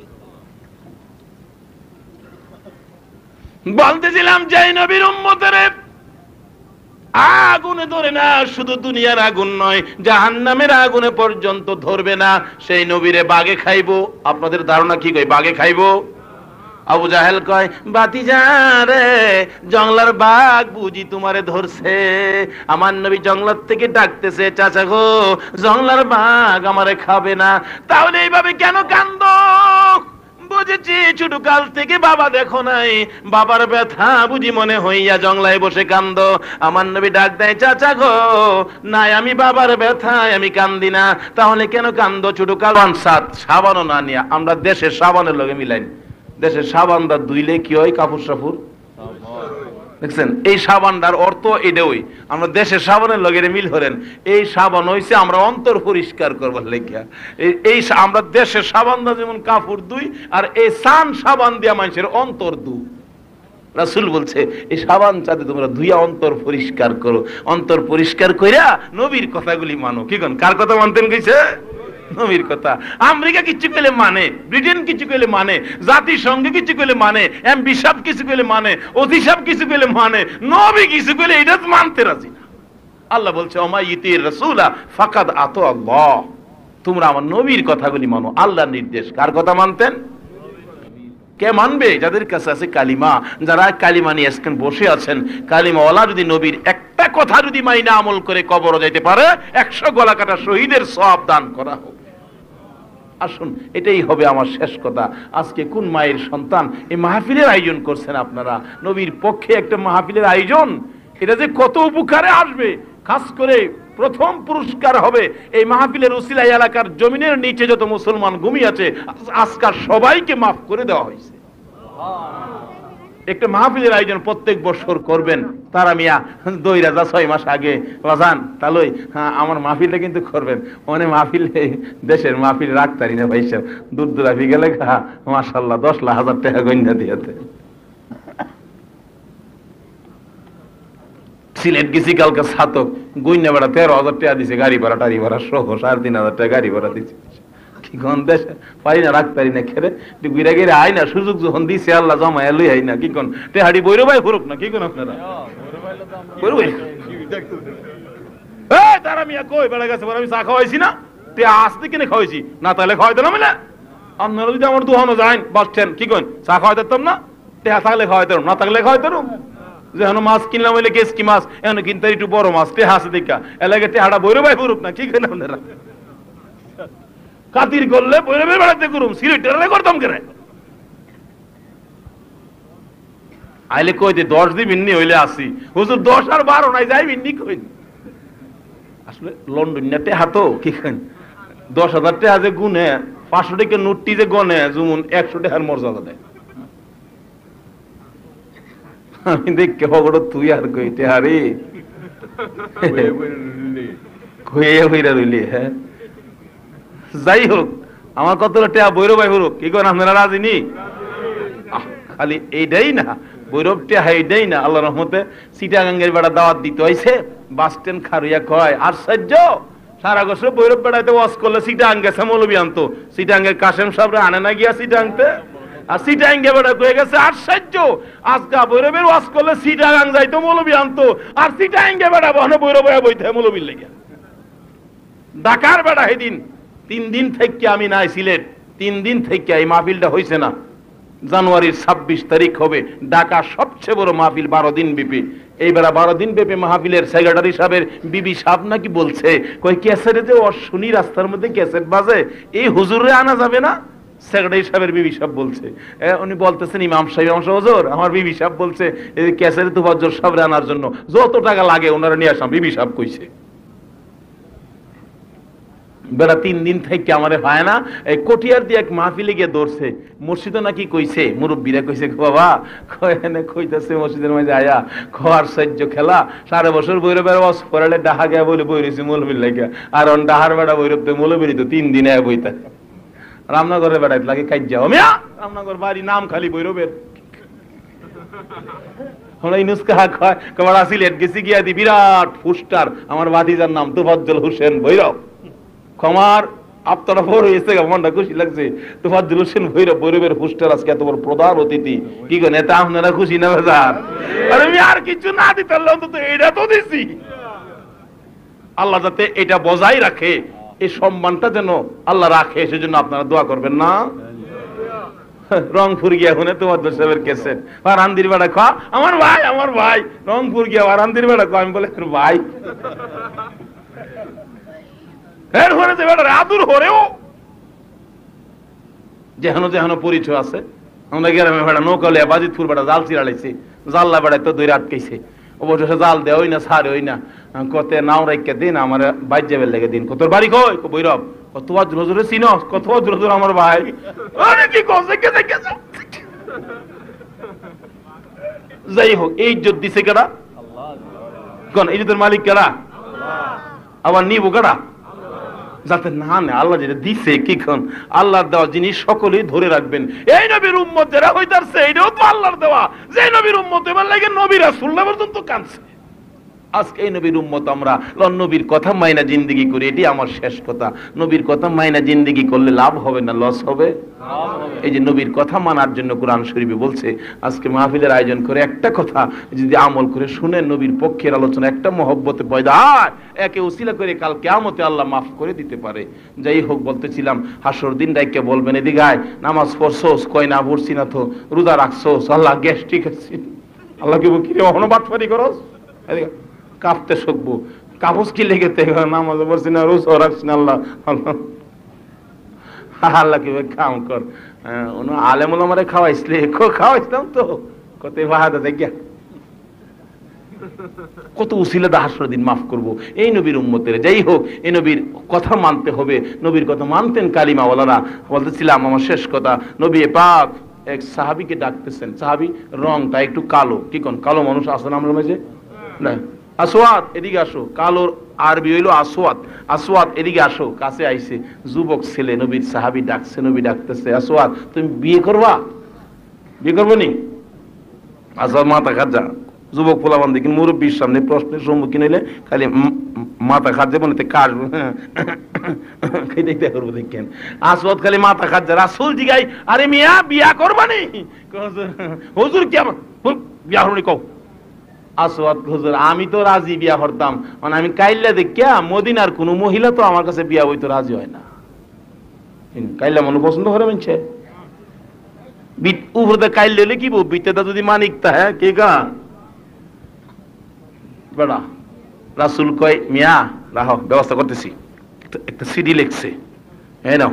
বলতেছিলাম যে নবীর উম্মতের আগুনে ধরে না, শুধু দুনিয়ার আগুন নয়, জাহান্নামের আগুনে পর্যন্ত ধরবে না। সেই নবীরে বাগে খাইবো। আপনাদের ধারণা কি কই, বাগে খাইবো? আবু জাহেল কয়, ভাতিজা রে, জংলার বাঘ বুঝি তোমারে ধরছে। আমার নবী জংলার থেকে ডাকতেছে, চাচা গো, জংলার বাঘ আমারে খাবে না। তাহলে এইভাবে কেন কান্দো? বুঝেছি, ছোট কাল থেকে বাবা দেখো নাই, বাবার ব্যথা বুঝি মনে হইয়া জংলায় বসে কান্দো। আমার নবী ডাক দেয়, চাচা গো, নাই আমি বাবার ব্যথায় আমি কান্দি না। তাহলে কেন কান্দো? ছোট কাল সাবানও না নিয়া, আমরা দেশের সাবানের লগে মিলাই। দেশের সাবানটা ধুইলে কি হয়? কাপড় সাপুর দেখছেন? এই সাবানটার অর্থ এটাই, আমরা দেশের সাবানের লগে মিল করেন। এই সাবান হইছে আমরা অন্তর পরিষ্কার করবার লেগিয়া। এই আমরা দেশের সাবানটা যেমন কাপড় ধুই, আর এই সান সাবান দিয়া মানুষের অন্তর ধু। রাসূল বলছে, এই সাবান চাতে তোমরা ধুইয়া অন্তর পরিষ্কার করো। অন্তর পরিষ্কার কইরা নবীর কথাগুলি মানো। কি কোন, কার কথা মানতেন কইছে? নবীর কথা। আমেরিকা কিছু কইলে মানে, ব্রিটেন কিছু কইলে মানে, জাতিসংঘ কিছু কইলে মানে, এমপি সাহেব কিছু কইলে মানে, অতি সাহেব কিছু কইলে মানে, নবী কিছু কইলে এটা মানতে রাজি না। আল্লাহ বলছে, ওমা ইতির রাসূলা ফাকাদ আতা আল্লাহ। তোমরা আমার নবীর কথাগুলি মানো। আল্লাহর নির্দেশ। কার কথা মানতেন? কে মানবে? যাদের কাছে আছে কালিমা, যারা কালিমা নিয়ে আজকে বসে আছেন। কালিমাওয়ালা যদি নবীর একটা কথা যদি মাইনা আমল করে কবরে যাইতে পারে, 100 গলা কাটা শহীদের সওয়াব দান করা হোক। আসুন, এটাই হবে আমার শেষ কথা। আজকে কোন মায়ের সন্তান এই মাহফিলের আয়োজন করছেন আপনারা, নবীর পক্ষে একটা মাহফিলের আয়োজন, এটা যে কত উপকারে আসবে। খাস করে প্রথম পুরস্কার হবে এই মাহফিলের উসিলায় এলাকার জমিনের নিচে যত মুসলমান ঘুমিয়ে আছে আজকাল সবাইকে মাফ করে দেওয়া হয়েছে। একটা মাহফিলের আয়োজন প্রত্যেক বছর করবেন। তারা মিয়া দই রাজা 6 মাস আগে বাজান তাহলে আমার মাহফিলটা কিন্তু করবেন। মানে মাহফিল দেশের মাহফিল রাখতারি না ভাই সাহেব, দূর দূরাফি গেলে মাশাআল্লাহ 10,000 টাকা গন্যা দিয়েছে। সিলেট গেছি কালকে ছাতক গন্যা ভাড়া 13,000 টাকা দিছে, গাড়ি ভাড়া টাড়ি ভাড়া সহ 3,500 টাকা গাড়ি ভাড়া দিচ্ছে। কি কোন দেশে পারি না, রাখতারি না, খেলে ঘুরে গিয়ে আয় না, সুযোগ যখন দিছে আল্লাহ জমায় লই আই না। কি কোন টেহাড়ি বৈরো ভাই ফুরুক না, কি কোন আপনারা তারা মিয়া কই বেড়া গেছে, আমি চা খাওয়াইছি না, তে আসতে কিনে খাওয়াইছি না, তাহলে খাওয়াই দিলাম না। আপনারা যদি আমার দুহানো যান বাসছেন, কি কোন চা খাওয়াই দিতাম না, টেহা থাকলে খাওয়াই দিলাম, না থাকলে খাওয়াই দিলাম। যে মাছ কিনলাম হইলে কেস কি মাছ এখন কিনতে একটু বড় মাছ, টেহা আছে দেখা এলাকা টেহাটা বৈরো ভাই ফুরুক না, কি কেন আপনারা কাতির করলে বৈরবের বেড়াতে করুম, সিলেটের করতাম কেন আইলে কই যে 10 দিবিননি হইলে আসি, হুজুর 10 আর 12 নাই যাইবিননি কই। আসলে লন্ডনে হাতো কি কেন 10,000 টাকা যে গুনে 500 টাকা নোটটি যে গনে যেমন 100 টাকার মর্যাদা দেয়। আমি দেখে হগড় তুই আর কইতে হারি কইয়া হইরা রইলি। হ্যাঁ যাই হোক, আমার কতটা টেহা বৈরব ভাই হরুক, কি করেন আপনারা রাজি নি? খালি এইটাই না, বৈরব টেহা এইটাই না, আল্লাহ রহমতে চিটাগাঙ্গের বেড়া দাওয়াত দিতে হয়েছে, বাস স্ট্যান্ড খারুইয়া কয় আশ্চর্য, সারা বছর বৈরব বেড়াইতে ওয়াজ করলে চিটাগাং গেছে মৌলবি আনতো, চিটাগাঙ্গের কাশেম সাহেবরা আনে না গিয়া চিটাগাংতে, আর চিটাগাঙ্গে বেড়া কয়ে গেছে আশ্চর্য, আজকা বৈরবের ওয়াজ করলে চিটাগাং যাইতো মৌলবি আনতো, আর চিটাগাঙ্গে বেড়া বহনে বৈরব বইতে বৈলবির লেগে। ঢাকার বেড়া সেদিন 3 দিন থেকে আমি নাই সিলেট, 3 দিন থেকে এই মাহফিলটা হয়েছে না। জানুয়ারির 26 তারিখ হবে ঢাকা সবচেয়ে বড় মাহফিল, 12 দিন ব্যাপী। এইবার 12 দিন ব্যাপী মাহফিলের সেক্রেটারি সাহেবের বিবি সাহেব নাকি বলছে, কই ক্যাসেটে যে শুনি রাস্তার মধ্যে ক্যাসেট বাজে, এই হুজুরে আনা যাবে না? সেক্রেটারি সাহেবের বিবি সাহেব বলছে, উনি বলতেছেন ইমাম সাহেব হুজুর আমার বিবি সাহেব বলছে এই ক্যাসেটে তুফাজ্জল সাহেব আনার জন্য যত টাকা লাগে ওনারা নিয়ে আসাম, বিবি সাহেব কইছে। বেড়া 3 দিন থেকে আমারে হয় না, এই কটিয়ার দিয়ে এক মাহফিলে গিয়ে ধরছে, মসজিদে নাকি কইছে, মুরব্বীরা কইছে বাবা কয়নে কইতাছে মসজিদের মাঝে আয়া খাওয়ার সহ্য খেলা, 5.5 বছর বৈরবের ওয়াজ পড়ালে ডাহা গিয়া বলে বইরেছি মৌলবীর লাগা, আর অন ডাহার বেড়া বৈরব তো মৌলবীরই তো 3 দিনে বইতা। রামনগরের বেড়াইতে লাগে কাজ যাও মিয়া, রামনগর বাড়ি নাম খালি বৈরবের। সিলেট গেছি গিয়া দি বিরাট পোস্টার, আমার ভাতিজার নাম তুফাজ্জল হোসেন ভৈরব, ক্ষমার আপনারা বড় হয়েছে, মনটা খুশি লাগছে। তুফাজ্জল হোসেন ভৈরব বৈরবের পোস্টার আজকে এত বড় প্রধান অতিথি, কি করেন এটা আপনারা খুশি না বাজার? আরে আমি আর কিছু না দিতে অন্তত এটা তো দিছি। আল্লাহ যাতে এটা বজায় রাখে, এই সম্মানটা যেন আল্লাহ রাখে, সেজন্য আপনারা দোয়া করবেন না? রংপুর গিয়া শুনে তোমার সাহেবের ক্যাসেট আরান্দির বেড়া খা, আমার ভাই আমার ভাই রংপুর গিয়া আরান্দির বেড়া খা, আমি বলে ভাই এর ঘরে যে বেড়া আদুর হরেও যেহানো যেহানো পরিচয় আছে। আমরা গ্রামে বেড়া নৌকালে বাজিতপুর বেড়া জাল চিরালাইছি, জাল্লা বেড়ায় তো দৈরা আটকাইছে, অবশ্য জাল দেওয়া না ছাড়ে ওই না, কত নাও রাইকা দিন আমার বাইর যাবের লেগে দিন, কত বাড়ি কই বৈরব, কত জোরে চিনস, কত জোর আমার ভাই, কি যাই হোক এই ইজ্জত দিছে কেডা? কোন ইজ্জতের মালিক কেডা? আবার নিব কেডা? যাতে না না আল্লাহ যেটা দিছে, কি কোন আল্লাহর দেওয়া জিনিস সকলেই ধরে রাখবেন। এই নবীর উম্মত যারা হইতাছে এটাও তো আল্লাহর দেওয়া, যে নবীর উম্মত এবার লাগে নবী রাসূলুল্লাহ পর্যন্ত কাঁদছে। আজকে এই নবীর উম্মত আমরা নবীর কথা মাইনা জিন্দেগি করি, এটি আমার শেষ কথা। নবীর কথা মাইনা জিন্দেগি করলে লাভ হবে না লস হবে? এই যে নবীর কথা মানার জন্য কোরআন শরীফে বলছে, আজকে মাহফিলের আয়োজন করে একটা কথা যদি আমল করে শুনে নবীর পক্ষের আলোচনা, একটা মহব্বতে পয়দা হয়, একে উসিলা করে কাল কিয়ামতে আল্লাহ মাফ করে দিতে পারে। যাই হোক বলতেছিলাম, হাসর দিন ডাইকে বলবেন এদিকে আয়, নামাজ পড়ছোস, কয় না পড়ছি না তো, রোজা রাখছোস, আল্লাহ গ্যাস্ট্রিক আছে, আল্লাহ কি কিরে অহনবাদফারি করস, কাঁপতে শুকবো, কাগজ কি লেগে নামাজ পড়ছি না, রোজা রাখছি না, আল্লাহ আল্লাহ আল্লাহ কি কাম কর, আলেম ওলামারে খাওয়াইছিলে, খাওয়াইছিলাম তো কত বাহাদা দেখিয়া কত উসিলা দা হাসরের দিন মাফ করব এই নবীর উম্মতের। যাই হোক, এই নবীর কথা মানতে হবে, নবীর কথা মানতেন কালিমাওয়ালারা। বলতেছিলাম আমার শেষ কথা, নবী পাক এক সাহাবীকে ডাকতেছেন, সাহাবী রংটা একটু কালো, কি কোন কালো মানুষ আছে না আমরা মাঝে, না আসওয়াদ এদিকে আসো, কালোর আরবি হইলো আসওয়াদ, আসওয়াদ এদিকে আসো, কাছে আইছে যুবক ছেলে, নবীর সাহাবী ডাকছে, নবী ডাকতেছে আসওয়াদ তুমি বিয়ে করবা, বিয়ে করবো নি? আসওয়াদ মাথা খাজা, যুবক পোলাবান দেখি মুরব্বীর সামনে প্রশ্নের সম্মুখীন হইলে খালি মাথা খাজে মনে কাশবো করবো দেখেন, আসওয়াদ খালি মাথা খাজা। রাসূল জিগাই আরে মিয়া বিয়া করবা নি? হুজুর কি আমার বিয়া হরনি কও? আসওয়াদ হুজুর আমি তো রাজি বিয়া করতাম, মানে আমি কাইল্লা দেখিয়া মদিনার কোন মহিলা তো আমার কাছে বিয়া হইতো রাজি হয় না। কাইল্লা মনে পছন্দ করে মানছে উপরে কাইল্লা হলে কি বউ বিতেটা যদি মানিকতা, হ্যাঁ কে গা বেড়া। রাসূল কয় মিয়া রাহ ব্যবস্থা করতেছি, একটা সিডি লিখছে, হ্যাঁ নাও।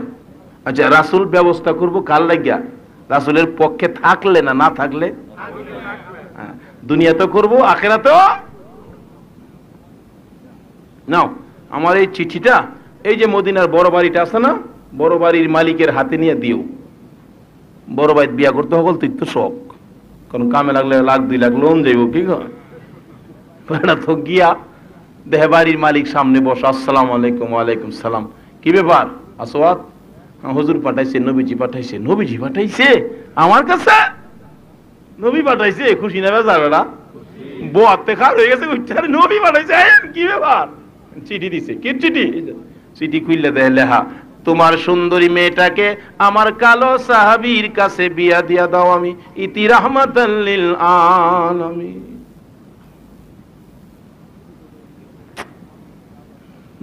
আচ্ছা রাসূল ব্যবস্থা করবো কাল লাগিয়া, রাসূলের পক্ষে থাকলে না না থাকলে, দুনিয়াতে করবো আখিরাতেও নাও। আমার এই চিঠিটা এই যে মদিনার বড় বাড়িটা আছে না, বড় বাড়ির মালিকের হাতে নিয়ে দিও। বড় ভাই বিয়া করতে হল তো শখ, কারণ কামে লাগলে লাখ 2 লাখ লোন যাইব, কি তো গিয়া দেহে বাড়ির মালিক সামনে বস, আসসালামু আলাইকুম। ওয়ালাইকুম সালাম। কি ব্যাপার আসওয়াদ? হুজুর পাঠাইছে, নবীজি পাঠাইছে। নবীজি পাঠাইছে আমার কাছে? নবী পাঠাইছে, খুশি না বেচারা? বোয়াতে খার হয়ে গেছে, নবী পাঠাইছে, কি ব্যাপার? চিঠি দিছে। কি চিঠি? চিঠি খুললে দেয় লেখা, তোমার সুন্দরী মেয়েটাকে আমার কালো সাহাবীর কাছে বিয়া দিয়া দাও, আমি ইতি রাহমাতাল লিল আলামিন।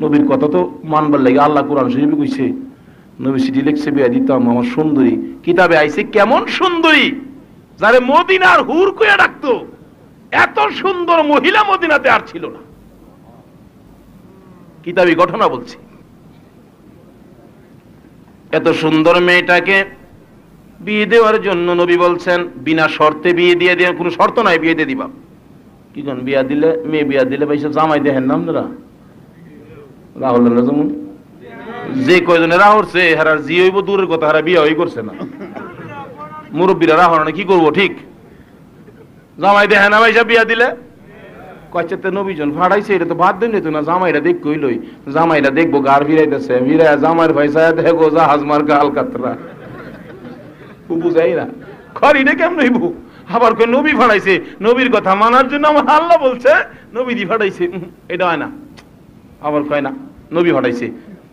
নবীর কথা তো মানবার লাগে, আল্লাহ কোরআন শরীফে কইছে, নবী চিঠি লিখছে বিয়া দিতাম আমার সুন্দরী। কিতাবে আইছে কেমন সুন্দরী, যারে মদিনার হুর কইয়া ডাকতো, এত সুন্দর মহিলা মদিনাতে আর ছিল না। কিতাবী ঘটনা বলছি। এত সুন্দর মেয়েটাকে বিয়ে দেওয়ার জন্য নবী বলছেন বিনা শর্তে বিয়ে দিয়ে দিয়ে, কোনো শর্ত নাই, বিয়ে দিয়ে দিবা। কি কোন বিয়া দিলে, মেয়ে বিয়া দিলে ভাই জামাই দেখেন না আপনারা? রাহুল যেমন যে কয়জনে রাহরছে হারার জি হইব দূরের কথা, হারা বিয়া হই করছে না। মুরব্বীরা রাহর না, কি করবো? ঠিক জামাই দেখে না ভাই বিয়া দিলে কয়েছে নবীজন ফাড়াইছে, এটা তো বাদ দিন না, জামাইরা দেখ কইলই, জামাইরা দেখবো গার ভিড়াইতেছে, ভিড়াই জামাইর ভাই দেখো জাহাজ মার গাল কাতরা বুঝাই না খরি রে কেমন হইব। আবার কই নবী ফাড়াইছে, নবীর কথা মানার জন্য আমার আল্লাহ বলছে নবী দি ফাড়াইছে, এটা হয় না। আবার কয় না নবী ফাড়াইছে,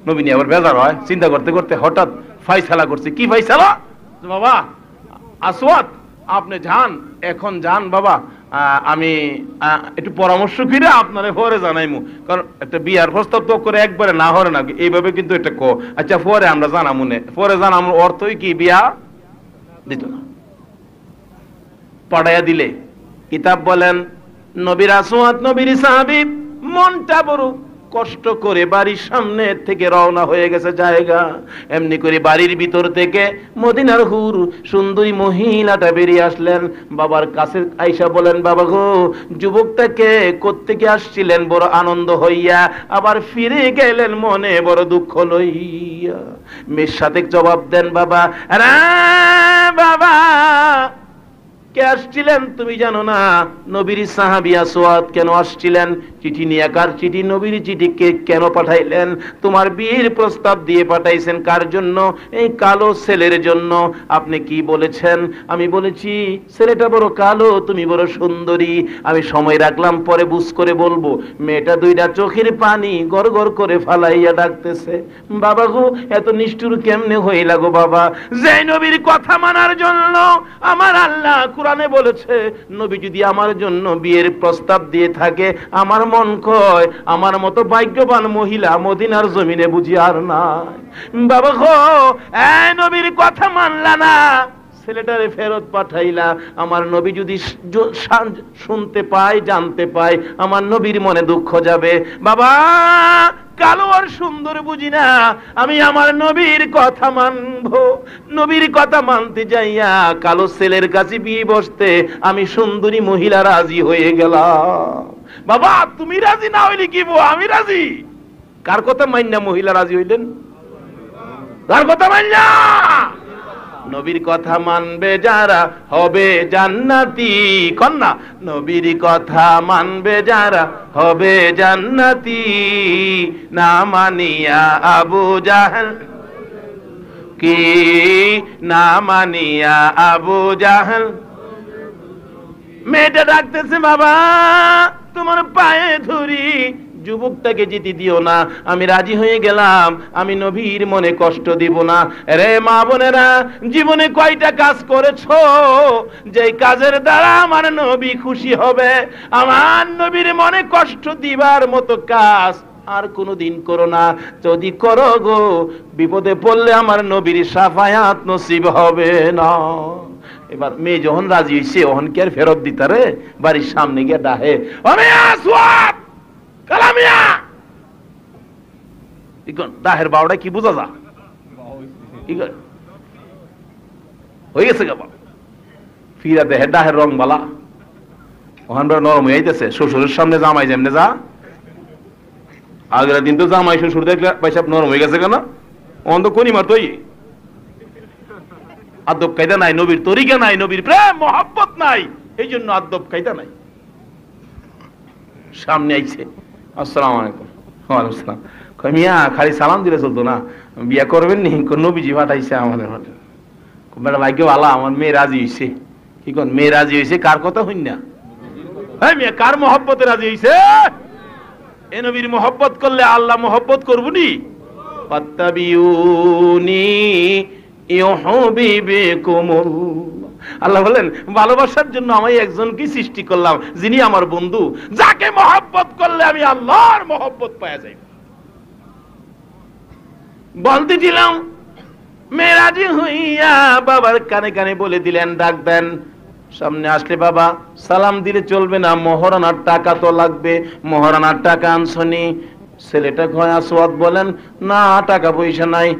নবী নিয়ে আবার বেজার হয়। চিন্তা করতে করতে হঠাৎ ফাইসালা করছে। কি ফাইসালা? বাবা আসওয়াদ আপনি যান, এখন যান বাবা, আমি একটু পরামর্শ করে আপনারে পরে জানাইমু, কারণ একটা বিয়ার প্রস্তাব তো করে একবারে না হরে না, এইভাবে কিন্তু এটা কো। আচ্ছা পরে আমরা জানামু নে, পরে জানামু অর্থই কি বিয়া দিত না, পড়াইয়া দিলে। কিতাব বলেন নবীর আসওয়াদ নবীর সাহাবী মনটা বড় কষ্ট করে বাড়ির সামনে থেকে রওনা হয়ে গেছে জায়গা। এমনি করে বাড়ির ভিতর থেকে মদিনার হুর সুন্দরী মহিলাটা বেরিয়ে আসলেন। বাবার কাছে আইসা বলেন, বাবা গো যুবকটাকে কোত্থেকে আসছিলেন বড় আনন্দ হইয়া, আবার ফিরে গেলেন মনে বড় দুঃখ লইয়া। মেয়ের সাথে জবাব দেন, বাবা আরে বাবা কে আসছিলেন তুমি জানো না? নবীর সাহাবী আসওয়াদ কেন আসছিলেন? চিঠি নিয়ে। কার চিঠি? নবীর চিঠি। কে কেন পাঠাইলেন? তোমার বিয়ের প্রস্তাব দিয়ে পাঠাইছেন। কার জন্য? এই কালো ছেলের জন্য। আপনি কি বলেছেন? আমি বলেছি ছেলেটা বড় কালো, তুমি বড় সুন্দরী। আমি সময় রাখলাম, পরে বুঝ করে বলবো। মেয়েটা দুইটা চোখের পানি গড় গড় করে ফালাইয়া ডাকতেছে, বাবা গো এত নিষ্ঠুর কেমনে হইলা গো বাবা? যে নবীর কথা মানার জন্য আমার আল্লাহ কোরআনে বলেছে, নবী যদি আমার জন্য বিয়ের প্রস্তাব দিয়ে থাকে, আমার মন কয় আমার মতো ভাগ্যবান মহিলা মদিনার জমিনে বুঝি আর নাই। বাবা গো এই নবীর কথা মানলা না, ছেলেটারে ফেরত পাঠাইলা। আমার নবী যদি শুনতে পায়, জানতে পায়, আমার নবীর মনে দুঃখ যাবে। বাবা, কালো আর সুন্দর বুঝি না, আমি আমার নবীর কথা মানবো। নবীর কথা মানতে যাইয়া কালো ছেলের কাছে বিয়ে বসতে আমি সুন্দরী মহিলা রাজি হয়ে গেলাম। বাবা, তুমি রাজি না হইলে কি বউ, আমি রাজি। কার কথা মাইন্না মহিলা রাজি হইলেন? কার কথা মাইন্না? নবীর কথা মানবে যারা হবে জান্নাতি। কন্যা, নবীর কথা মানবে যারা হবে জান্নাতি। না মানিয়া আবু জাহেল কি, না মানিয়া আবু জাহেল। মেয়েটা ডাকতেছে, বাবা তোমার পায়ে ধরি, যুবকটাকে যেতে দিও না, আমি রাজি হয়ে গেলাম, আমি নবীর মনে কষ্ট দিব না। রে মা বোনেরা, জীবনে কয়টা কাজ করেছো যে কাজের দ্বারা আমার নবী খুশি হবে? আমার নবীর মনে কষ্ট দিবার মতো কাজ আর কোনদিন করো না। যদি করো গো, বিপদে পড়লে আমার নবীর শাফায়াত নসিব হবে না। এবার মেয়ে যখন রাজি হইছে, ওহন কি আর ফেরত দিতারে? বাড়ির সামনে গিয়ে ডাহে, কালামিয়া, দাহের বাউটা কি বোঝা যা হয়ে গেছে গা। ফিরা দেহে ডাহের রং বালা, ওখান নরম হয়ে যাইতেছে। শ্বশুরের সামনে জামাই যেমনে যা, আগের দিন তো জামাই শ্বশুর দেখলে পয়সা নরম হয়ে গেছে কেন? অন্ত কোনি মার তৈ আদব কায়দা নাই, নবীর তরিকা নাই, নবীর প্রেম মহব্বত নাই, এই জন্য আদব কায়দা নাই। সামনে আইছে, আসসালামু আলাইকুম। ওয়ালাইকুম আসসালাম। কই মিয়া, খালি সালাম দিলে চলতো না? বিয়া করবেন নি? নবীজি পাঠাইছে আমাদের মাঠে। বেটা ভাগ্য ভালো, আমার মেয়ে রাজি হইছে। কি কোন মেয়ে রাজি হইছে? কার কথা হইন না? হ্যাঁ মিয়া, কার মহব্বতে রাজি হইছে? এ নবীর মহব্বত করলে আল্লাহ মহব্বত করবনি। ফাত্তাবিউনি ইউহিব্বুকুমুল্লাহ। আল্লাহ বলেন, ভালোবাসার জন্য আমি একজনকে সৃষ্টি করলাম, যিনি আমার বন্ধু, যাকে মহব্বত করলে আমি আল্লাহর মহব্বত পাওয়া যাই। বলতে দিলাম, মেরাজি হইয়া বাবার কানে কানে বলে দিলেন, ডাক দেন। সামনে আসলে বাবা সালাম দিলে চলবে না, মহারণার টাকা তো লাগবে। মহারণার টাকা আনছনি? ছেলেটা কয়, আসওয়াদ বলেন, না টাকা পয়সা নাই।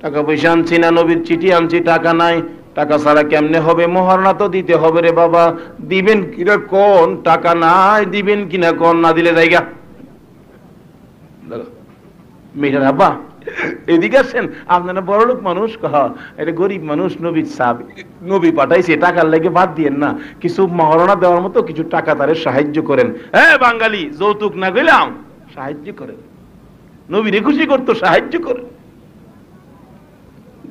টাকা পয়সা আনছি না, নবীর চিঠি আনছি, টাকা নাই। টাকা ছাড়া কেমনে হবে? মহারণা তো দিতে হবে রে বাবা। দিবেন কিনা কোন? টাকা নাই, দিবেন কিনা কোন? না দিলে জায়গা। মেয়েটার আব্বা এদিকে আসেন, আপনারা বড় লোক মানুষ, এটা গরিব মানুষ, নবীর সাহাব, নবী পাঠাইছে, টাকার লেগে বাদ দিয়েন না, কিছু মহারণা দেওয়ার মতো কিছু টাকা তারে সাহায্য করেন। হ্যাঁ বাঙালি, যৌতুক না গেলাম, সাহায্য করেন। নবীরে খুশি করতো, সাহায্য করেন।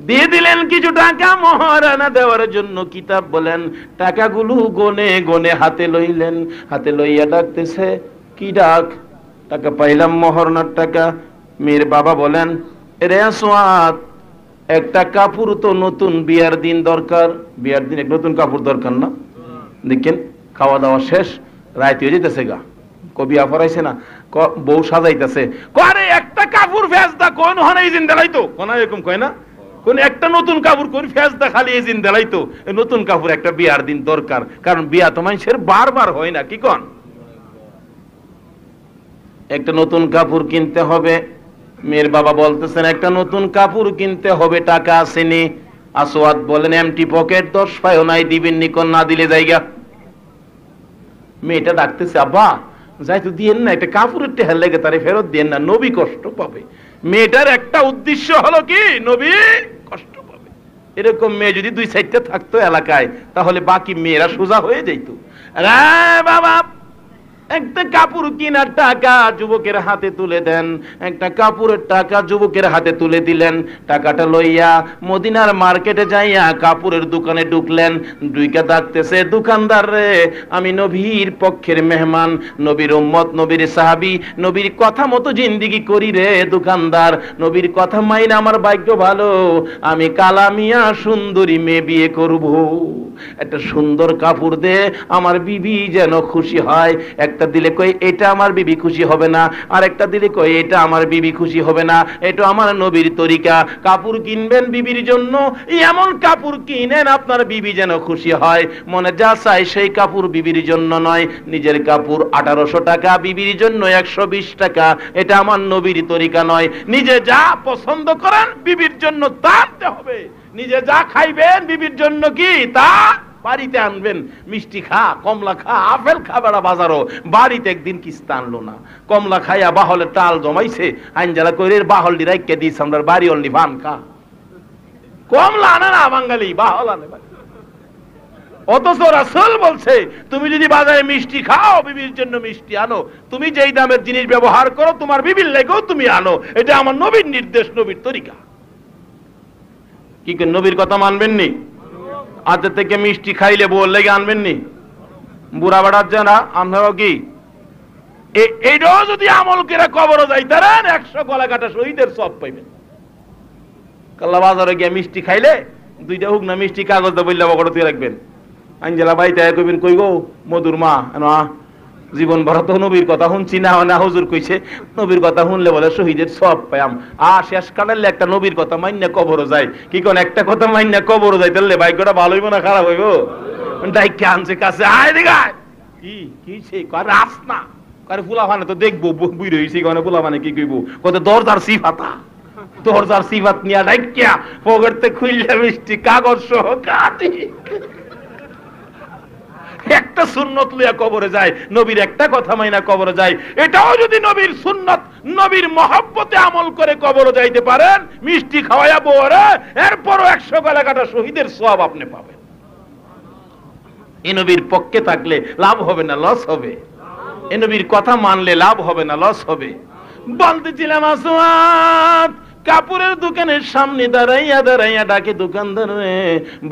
দিয়ে দিলেন কিছু টাকা মহারণা দেওয়ার জন্য। কিতাব বলেন, টাকাগুলো গনে গনে হাতে লইলেন। হাতে লইয়া ডাকতেছে, কি ডাক? টাকা পাইলাম, মহারণার টাকা। মেয়ের বাবা বলেন, রে আসওয়াদ, একটা কাপড় তো নতুন, বিয়ার দিন দরকার। বিয়ার দিন এক নতুন কাপড় দরকার না? দেখেন খাওয়া দাওয়া শেষ, রাত হয়ে যেতেছে গা, কবি আফরাইছে না, বউ সাজাইতেছে, আরে একটা কাপড় ফেজদা কোন হন এই দিন দেলাইতো, কোন এরকম কয় না, কোন একটা নতুন কাপড় কোন ফেজদা খালি এই দিন দেলাইতো। নতুন কাপড় একটা বিয়ার দিন দরকার, কারণ বিয়া তো মানুষের বারবার হয় না। কি কন? একটা নতুন কাপড় কিনতে হবে। মেয়ের বাবা বলতেছেন, একটা নতুন কাপড় কিনতে হবে, টাকা আসেনি। আসওয়াদ বলেন, এমটি পকেট, 10 পায়ও নাই, দিবেন নিকন, না দিলে জায়গা। মেয়েটা ডাকতেছে, আব্বা যাই তো দিয়েন না, একটা কাপড়ের টেহার লেগে তারে ফেরত দিয়েন না, নবী কষ্ট পাবে। মেয়েটার একটা উদ্দেশ্য হলো কি, নবী কষ্ট পাবে। এরকম মেয়ে যদি 2-4টা থাকতো এলাকায়, তাহলে বাকি মেয়েরা সোজা হয়ে যেত। বাবা একটা কাপড় কেনার টাকা যুবকের হাতে তুলে দেন। একটা কাপড়ের টাকা যুবকের হাতে তুলে দিলেন। টাকাটা লইয়া মদিনার মার্কেটে যাইয়া কাপড়ের দোকানে ঢুকলেন। দুইকা ডাকতেছে, দোকানদার রে, আমি নবীর পক্ষের মেহমান, নবীর উম্মত, নবীর সাহাবী, নবীর কথা মতো জিন্দেগি করি রে দোকানদার। নবীর কথা মাইনা আমার ভাগ্য ভালো, আমি কালামিয়া সুন্দরী মেয়ে বিয়ে করব। একটা সুন্দর কাপড় দে, আমার বিবি যেন খুশি হয়। একটা দিলে কই এটা আমার বিবি খুশি হবে না, আর একটা দিলে কই এটা আমার বিবি খুশি হবে না। এটা আমার নবীর তরিকা। কাপড় কিনবেন বিবির জন্য, এমন কাপড় কিনেন আপনার বিবি যেন খুশি হয়। মনে যা চাই সেই কাপড় বিবির জন্য নয়, নিজের কাপড় 1800 টাকা, বিবির জন্য 120 টাকা। এটা আমার নবীর তরিকা নয়। নিজে যা পছন্দ করেন বিবির জন্য তা আনতে হবে। নিজে যা খাইবেন বিবির জন্য কি তা বাড়িতে আনবেন। মিষ্টি খা, কমলা খা, আপেল খা, বেড়া বাজারও বাড়িতে একদিন কিস্তা আনলো না। কমলা খাইয়া বাহলে টাল জমাইছে, আইনজালা করে বাহলটি রাইকে দিস, আমরা বাড়ি অল্লি ভান খা। কমলা আনে না বাঙালি, বাহল আনে। অথচ রাসূল বলছে তুমি যদি বাজারে মিষ্টি খাও বিবির জন্য মিষ্টি আনো, তুমি যেই দামের জিনিস ব্যবহার করো তোমার বিবির লেগেও তুমি আনো। এটা আমার নবীর নির্দেশ, নবীর তরিকা। কি নবীর কথা মানবেন নি? আজ থেকে মিষ্টি খাইলে বল লেগে আনবেন নি? বুড়া বেড়ার জানা আমরাও কি এইটাও যদি আমল করে কবরও যাইতারেন 100 গলা কাটা শহীদের সব পাইবেন। কাল্লা বাজারে গিয়ে মিষ্টি খাইলে 2টা হোক না মিষ্টি কাগজ দা বললে বকড় দিয়ে রাখবেন। আঞ্জেলা বাইতে কইবেন কই গো মধুর মা না জীবন ভর তো নবীর কথা শুনছি না, না হুজুর কইছে নবীর কথা শুনলে বলে শহীদের সব পাইম। আর শেষ কাটালে একটা নবীর কথা মাইন্না কবরও যায়। কি কোন একটা কথা মাইন্না কবরও যায়, তাহলে ভাগ্যটা ভালো হইব না খারাপ হইব? ডাইকে আনছে কাছে, আয় দেখায় কি কি সেই রাস না কারে ফুলা ফানে তো দেখবো বুড়ি হইছি কোন ফুলা মানে কি কইব কত দরজার সিফাতা, দরজার সিফাত নিয়া ডাইকিয়া পকেটে খুইলা মিষ্টি কাগজ সহ কাটি একটা সুন্নত লইয়া কবরে যায়, নবীর একটা কথা মাইনা কবরে যায়। এটাও যদি নবীর সুন্নত, নবীর মহব্বতে আমল করে কবরে যাইতে পারেন, মিষ্টি খাওয়াইয়া বরে, এরপরও 100 গলা কাটা শহীদের সওয়াব আপনি পাবেন। এই নবীর পক্ষে থাকলে লাভ হবে না লস হবে? এই নবীর কথা মানলে লাভ হবে না লস হবে? বলতেছিলাম আসওয়াদ কাপড়ের দোকানের সামনে দাঁড়াইয়া দাঁড়াইয়া ডাকে, দোকানদার রে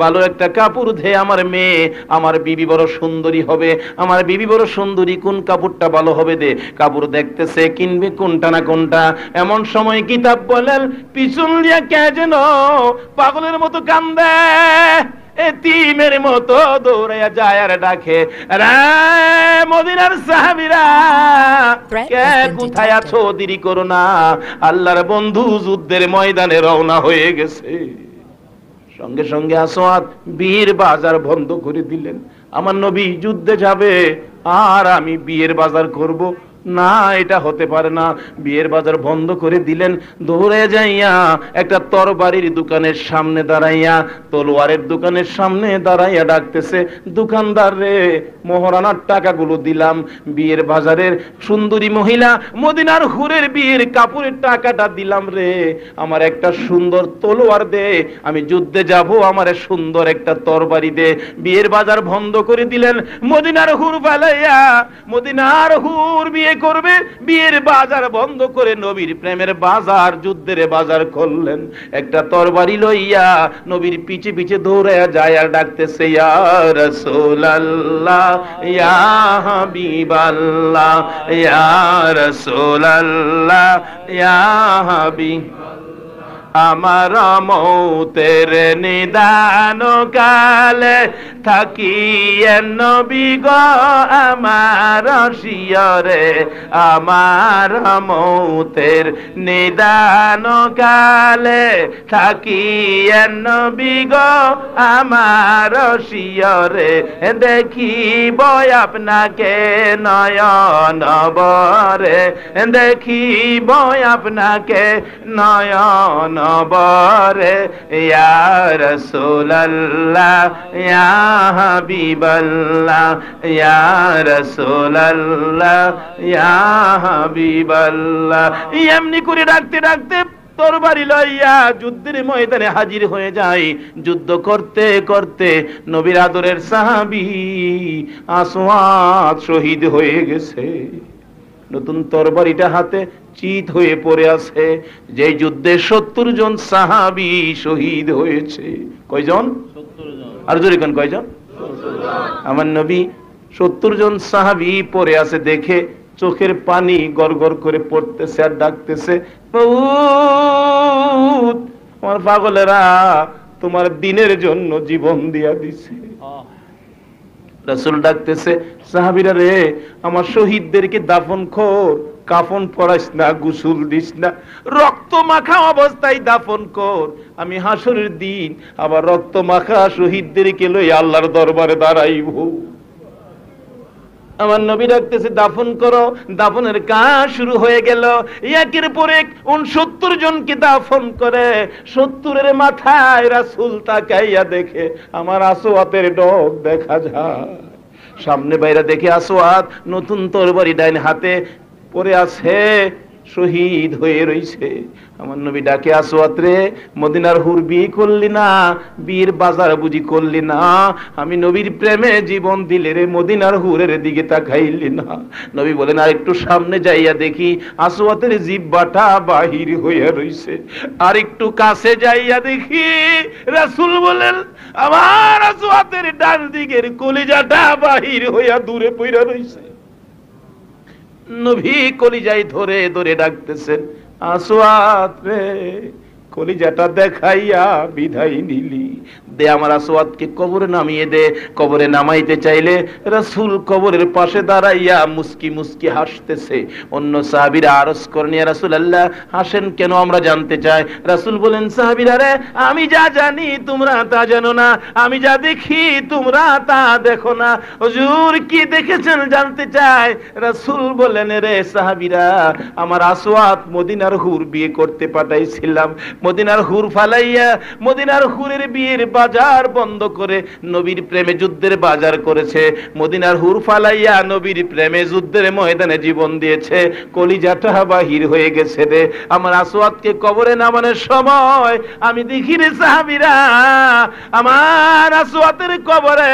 ভালো একটা কাপড় দে, আমার মেয়ে আমার বিবি বড় সুন্দরী হবে, আমার বিবি বড় সুন্দরী, কোন কাপড়টা ভালো হবে দে। কাপড় দেখতেছে কিনবে কোনটা না কোনটা। এমন সময় কিতাব বলেন পিছন দিয়া কে যেন পাগলের মতো কান্দে, এতিমের মতো দৌড়াইয়া যায় আর ডাকে, রে মদিনার সাহাবীরা কে কোথায় আছো, দেরি করো না, আল্লাহর বন্ধু যুদ্ধের ময়দানে রওনা হয়ে গেছে। সঙ্গে সঙ্গে আসওয়াদ বীর বাজার বন্ধ করে দিলেন। আমার নবী যুদ্ধে যাবে আর আমি বিয়ের বাজার করব না, এটা হতে পারে না। বিয়ের বাজার বন্ধ করে দিলেন। দৌড়ে যাইয়া একটা তরবারির দোকানের সামনে দাঁড়াইয়া, তলোয়ারের দোকানের সামনে দাঁড়াইয়া ডাকতেছে, দোকানদার রে মোহরানার টাকাগুলো দিলাম, বিয়ের বাজারের সুন্দরী মহিলা মদিনার হুরের বিয়ের কাপড়ের টাকাটা দিলাম রে, আমার একটা সুন্দর তলোয়ার দে, আমি যুদ্ধে যাব, আমার সুন্দর একটা তরবারি দে। বিয়ের বাজার বন্ধ করে দিলেন। মদিনার হুর পালাইয়া মদিনার হুর বিয়ে করবে, বিয়ের বাজার বন্ধ করে নবীর প্রেমের বাজার, যুদ্ধের বাজার করলেন। একটা তরবারি লইয়া নবীর পিছে পিছে দৌড়ায়া যায় আর ডাকতেছে, ইয়া রাসূলুল্লাহ ইয়া হাবিবাল্লাহ ইয়া রাসূলুল্লাহ ইয়া হাবিব, আমার মৌতের নিদান কালে থাকিয়ে নবী গো আমার শিয়রে, আমার মৌতের নিদান কালে থাকিয়ে নবী গো আমার শিয়রে, দেখিব আপনাকে নয়ন ভরে, দেখিব আপনাকে নয়ন বরে, ইয়া রাসূলুল্লাহ ইয়া হাবিবাল্লাহ ইয়া রাসূলুল্লাহ ইয়া হাবিবাল্লাহ। এমনি করে ডাকতে ডাকতে তরবারি লইয়া যুদ্ধের ময়দানে হাজির হয়ে যায়। যুদ্ধ করতে করতে নবীর আদরের সাহাবী আসওয়াদ শহীদ হয়ে গেছে। নতুন তরবারিটা হাতে চিত হয়ে পড়ে আছে। যে যুদ্ধে 70 জন সাহাবী শহীদ হয়েছে। কয়জন? 70 জন। আর জোরে কোন কয়জন? 70 জন। আমার নবী 70 জন সাহাবী পড়ে আছে দেখে চোখের পানি গড়গড় করে পড়তেছে আর ডাকতেছে, আমার পাগলেরা তোমার দিনের জন্য জীবন দিয়া দিছে। রাসূল ডাকতেছে, সাহাবীরা রে, আমার শহীদদেরকে দাফন কর, কাফন পরাইস না, গোসল দিস না, রক্ত মাখা অবস্থায় দাফন কর। আমি হাসরের দিন আবার রক্ত মাখা শহীদদেরকে লইয়া আল্লাহর দরবারে দাঁড়াইব। আমার নবী ডাকতেছে, দাফন করো। দাফনের কাজ শুরু হয়ে গেল। একের পর এক 69 জনকে দাফন করে। 70-এর মাথায় রাসূল তাকাইয়া দেখে আমার আসওয়াতের ডগ দেখা যায়। সামনে বাইরে দেখে আসওয়াত নতুন তরবারি ডাইন হাতে পড়ে আছে, শহীদ হয়ে রইছে। আমার নবী ডাকে, আসওয়াত রে, মদিনার হুর বিয়ে করলি না, বিয়ের বাজার বুঝি করলি না? আমি নবীর প্রেমে জীবন দিলে রে, মদিনার হুরের দিকে তাকাইলি না? নবী বলেন, আর একটু সামনে যাইয়া দেখি আসওয়াতের জিহ্বাটা বাহির হইয়া রইছে। আর একটু কাছে যাইয়া দেখি রাসূল বলেন, আমার আসওয়াতের ডান দিকের কলিজাটা বাহির হইয়া দূরে পইরা রইছে। নবী কলিজায় ধরে ধরে ডাকতেছেন, আসওয়াত রে, কলিজাটা দেখাইয়া বিদায় নিলি, দে আমার আসওয়াতকে কবরে নামিয়ে দে। কবরে নামাইতে চাইলে রাসূল কবরের পাশে দাঁড়াইয়া মুস্কি মুস্কি হাসতেছে। অন্য সাহাবীরা আরজ করেন, ইয়া রাসূলুল্লাহ, হাসেন কেন, আমরা জানতে চাই। রাসূল বলেন, সাহাবীরা রে, আমি যা জানি তোমরা তা জানো না, আমি যা দেখি তোমরা তা দেখো না। হুজুর কি দেখেছেন জানতে চাই। রাসূল বলেন, রে সাহাবীরা, আমার আসওয়াত মদিনার হুর বিয়ে করতে পাঠাইছিলাম। মদিনার হুর ফালাইয়া মদিনার হুরের বিয়ের বাজার বন্ধ করে নবীর প্রেমে যুদ্ধের বাজার করেছে। মদিনার হুর ফালাইয়া নবীর প্রেমে যুদ্ধের ময়দানে জীবন দিয়েছে। কলিজাটা বাহির হয়ে গেছে রে। আমার আসওয়াতকে কবরে নামানোর সময় আমি দেখি রে সাহাবীরা, আমার আসওয়াতের কবরে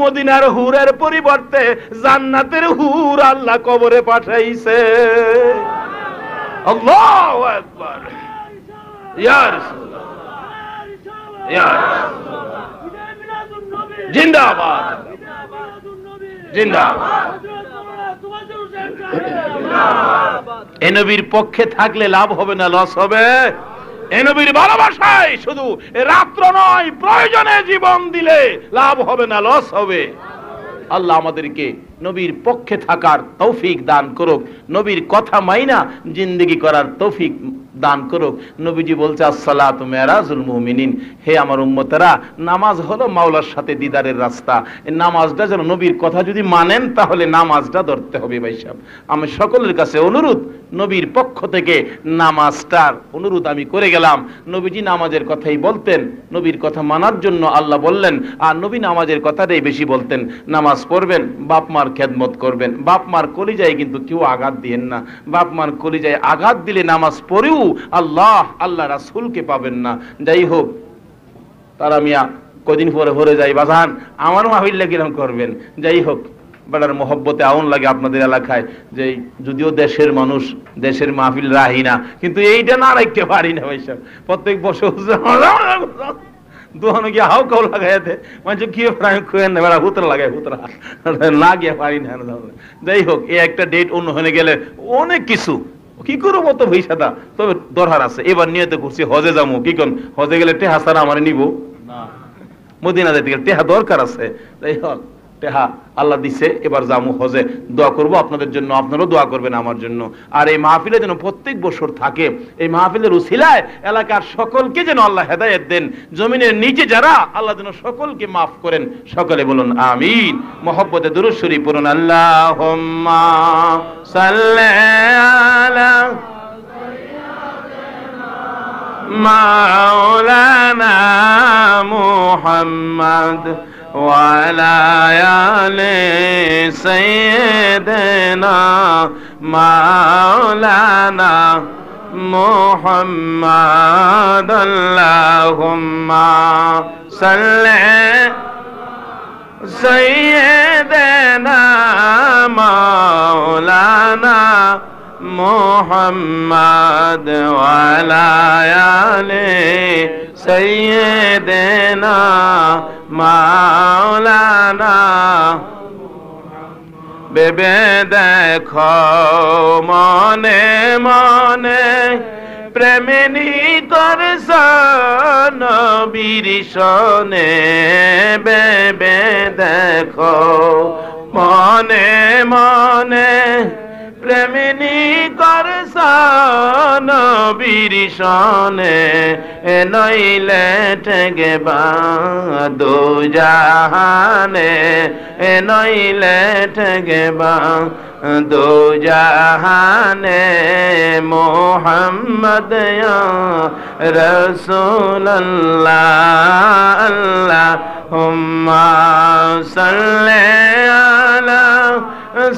মদিনার হুরের পরিবর্তে জান্নাতের হুর আল্লাহ কবরে পাঠাইছে। আল্লাহু আকবার। ইয়া রাসূলুল্লাহ, ইয়া রাসূলুল্লাহ, জিন্দাবাদ, জিন্দাবাদ। এই নবীর পক্ষে থাকলে লাভ হবে না লস হবে? এই নবীর ভালোবাসায় শুধু রাত্র নয়, প্রয়োজনে জীবন দিলে লাভ হবে না লস হবে? আল্লাহ আমাদেরকে নবীর পক্ষে থাকার তৌফিক দান করুক, নবীর কথা মাইনা জিন্দেগি করার তৌফিক দান করুক। নবীজি বলছে, আসসালাতু মিরাজুল মুমিনিন, হে আমার উম্মতেরা, নামাজ হলো মাওলার সাথে দিদারের রাস্তা। এই নামাজটা যেন নবীর কথা যদি মানেন তাহলে নামাজটা ধরতে হবে। ভাই সাহেব, আমি সকলের কাছে অনুরোধ, নবীর পক্ষ থেকে নামাজটার অনুরোধ আমি করে গেলাম। নবীজি নামাজের কথাই বলতেন, নবীর কথা মানার জন্য আল্লাহ বললেন, আর নবী নামাজের কথাটাই বেশি বলতেন। নামাজ পড়বেন, বাপ মার খেদমত করবেন। বাপ মার কলিজায় কিন্তু কেউ আঘাত দিয়েন না। বাপ মার কলিজায় আঘাত দিলে নামাজ পড়েও আল্লাহ রাসূলকে পাবেন না। যাই হোক, তারা মিয়া কদিন পরে ভরে যাই, বাজান আমার মাহফিল কিরকম করবেন? যাই হোক, বেড়ার মহব্বতে আউন লাগে আপনাদের এলাকায়, যে যদিও দেশের মানুষ, দেশের মাহফিল রাহি না, কিন্তু এইটা না রাখতে পারি না। ভাই সাহেব, প্রত্যেক বছর দোহানো গিয়ে হাও কাউ লাগাইতে মানে কি খুঁয়ে নেবে, হুতরা লাগাই, হুতরা না গিয়ে পারি না। যাই হোক, এই একটা ডেট অন্য হয়ে গেলে অনেক কিছু কি করবো তো ভাই সাদা, তবে দরকার আছে। এবার নিয়ত করছি হজে যাবো, কি কোন হজে গেলে টেহা সারা আমার নিব না, মদিনা যাইতে গেলে টেহা দরকার আছে। যাই হোক, টেহা আল্লাহ দিছে, এবার যাবো হজে। দোয়া করবো আপনাদের জন্য, আপনারাও দোয়া করবেন আমার জন্য। আর এই মাহফিলে যেন প্রত্যেক বছর থাকে। এই মাহফিলের উসিলায় এলাকার সকলকে যেন আল্লাহ হেদায়েত দেন। জমিনের নিচে যারা, আল্লাহ যেন সকলকে মাফ করেন। সকলে বলুন আমিন। মহব্বতে দুরূদ শরীফ পড়ুন। আল্লাহুম্মা সাল্লি আলা মাওলানা মুহাম্মদ وعلى آل سيدنا مولانا محمد اللهم صل سيدنا مولانا محمد وعلى آل سيدنا মাওলানা। ভেবে দেখো মনে মনে প্রেমিনী করছ নবীর শোনে বেবে দেখো মনে মনে প্রেমিনী করছ নবীর শোনে নইলে ঠেগবা দু জাহানে নইলে ঠেগবা দু জাহানে মোহাম্মদ রসুল্লাহ আল্লাহুম্মা সাল্লি আলা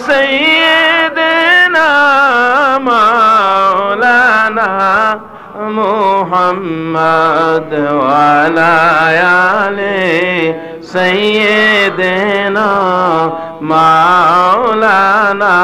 সাইয়্যিদিনা মাওলানা মুহাম্মদ ওয়া আলা আলি সাইয়্যিদিনা মাওলানা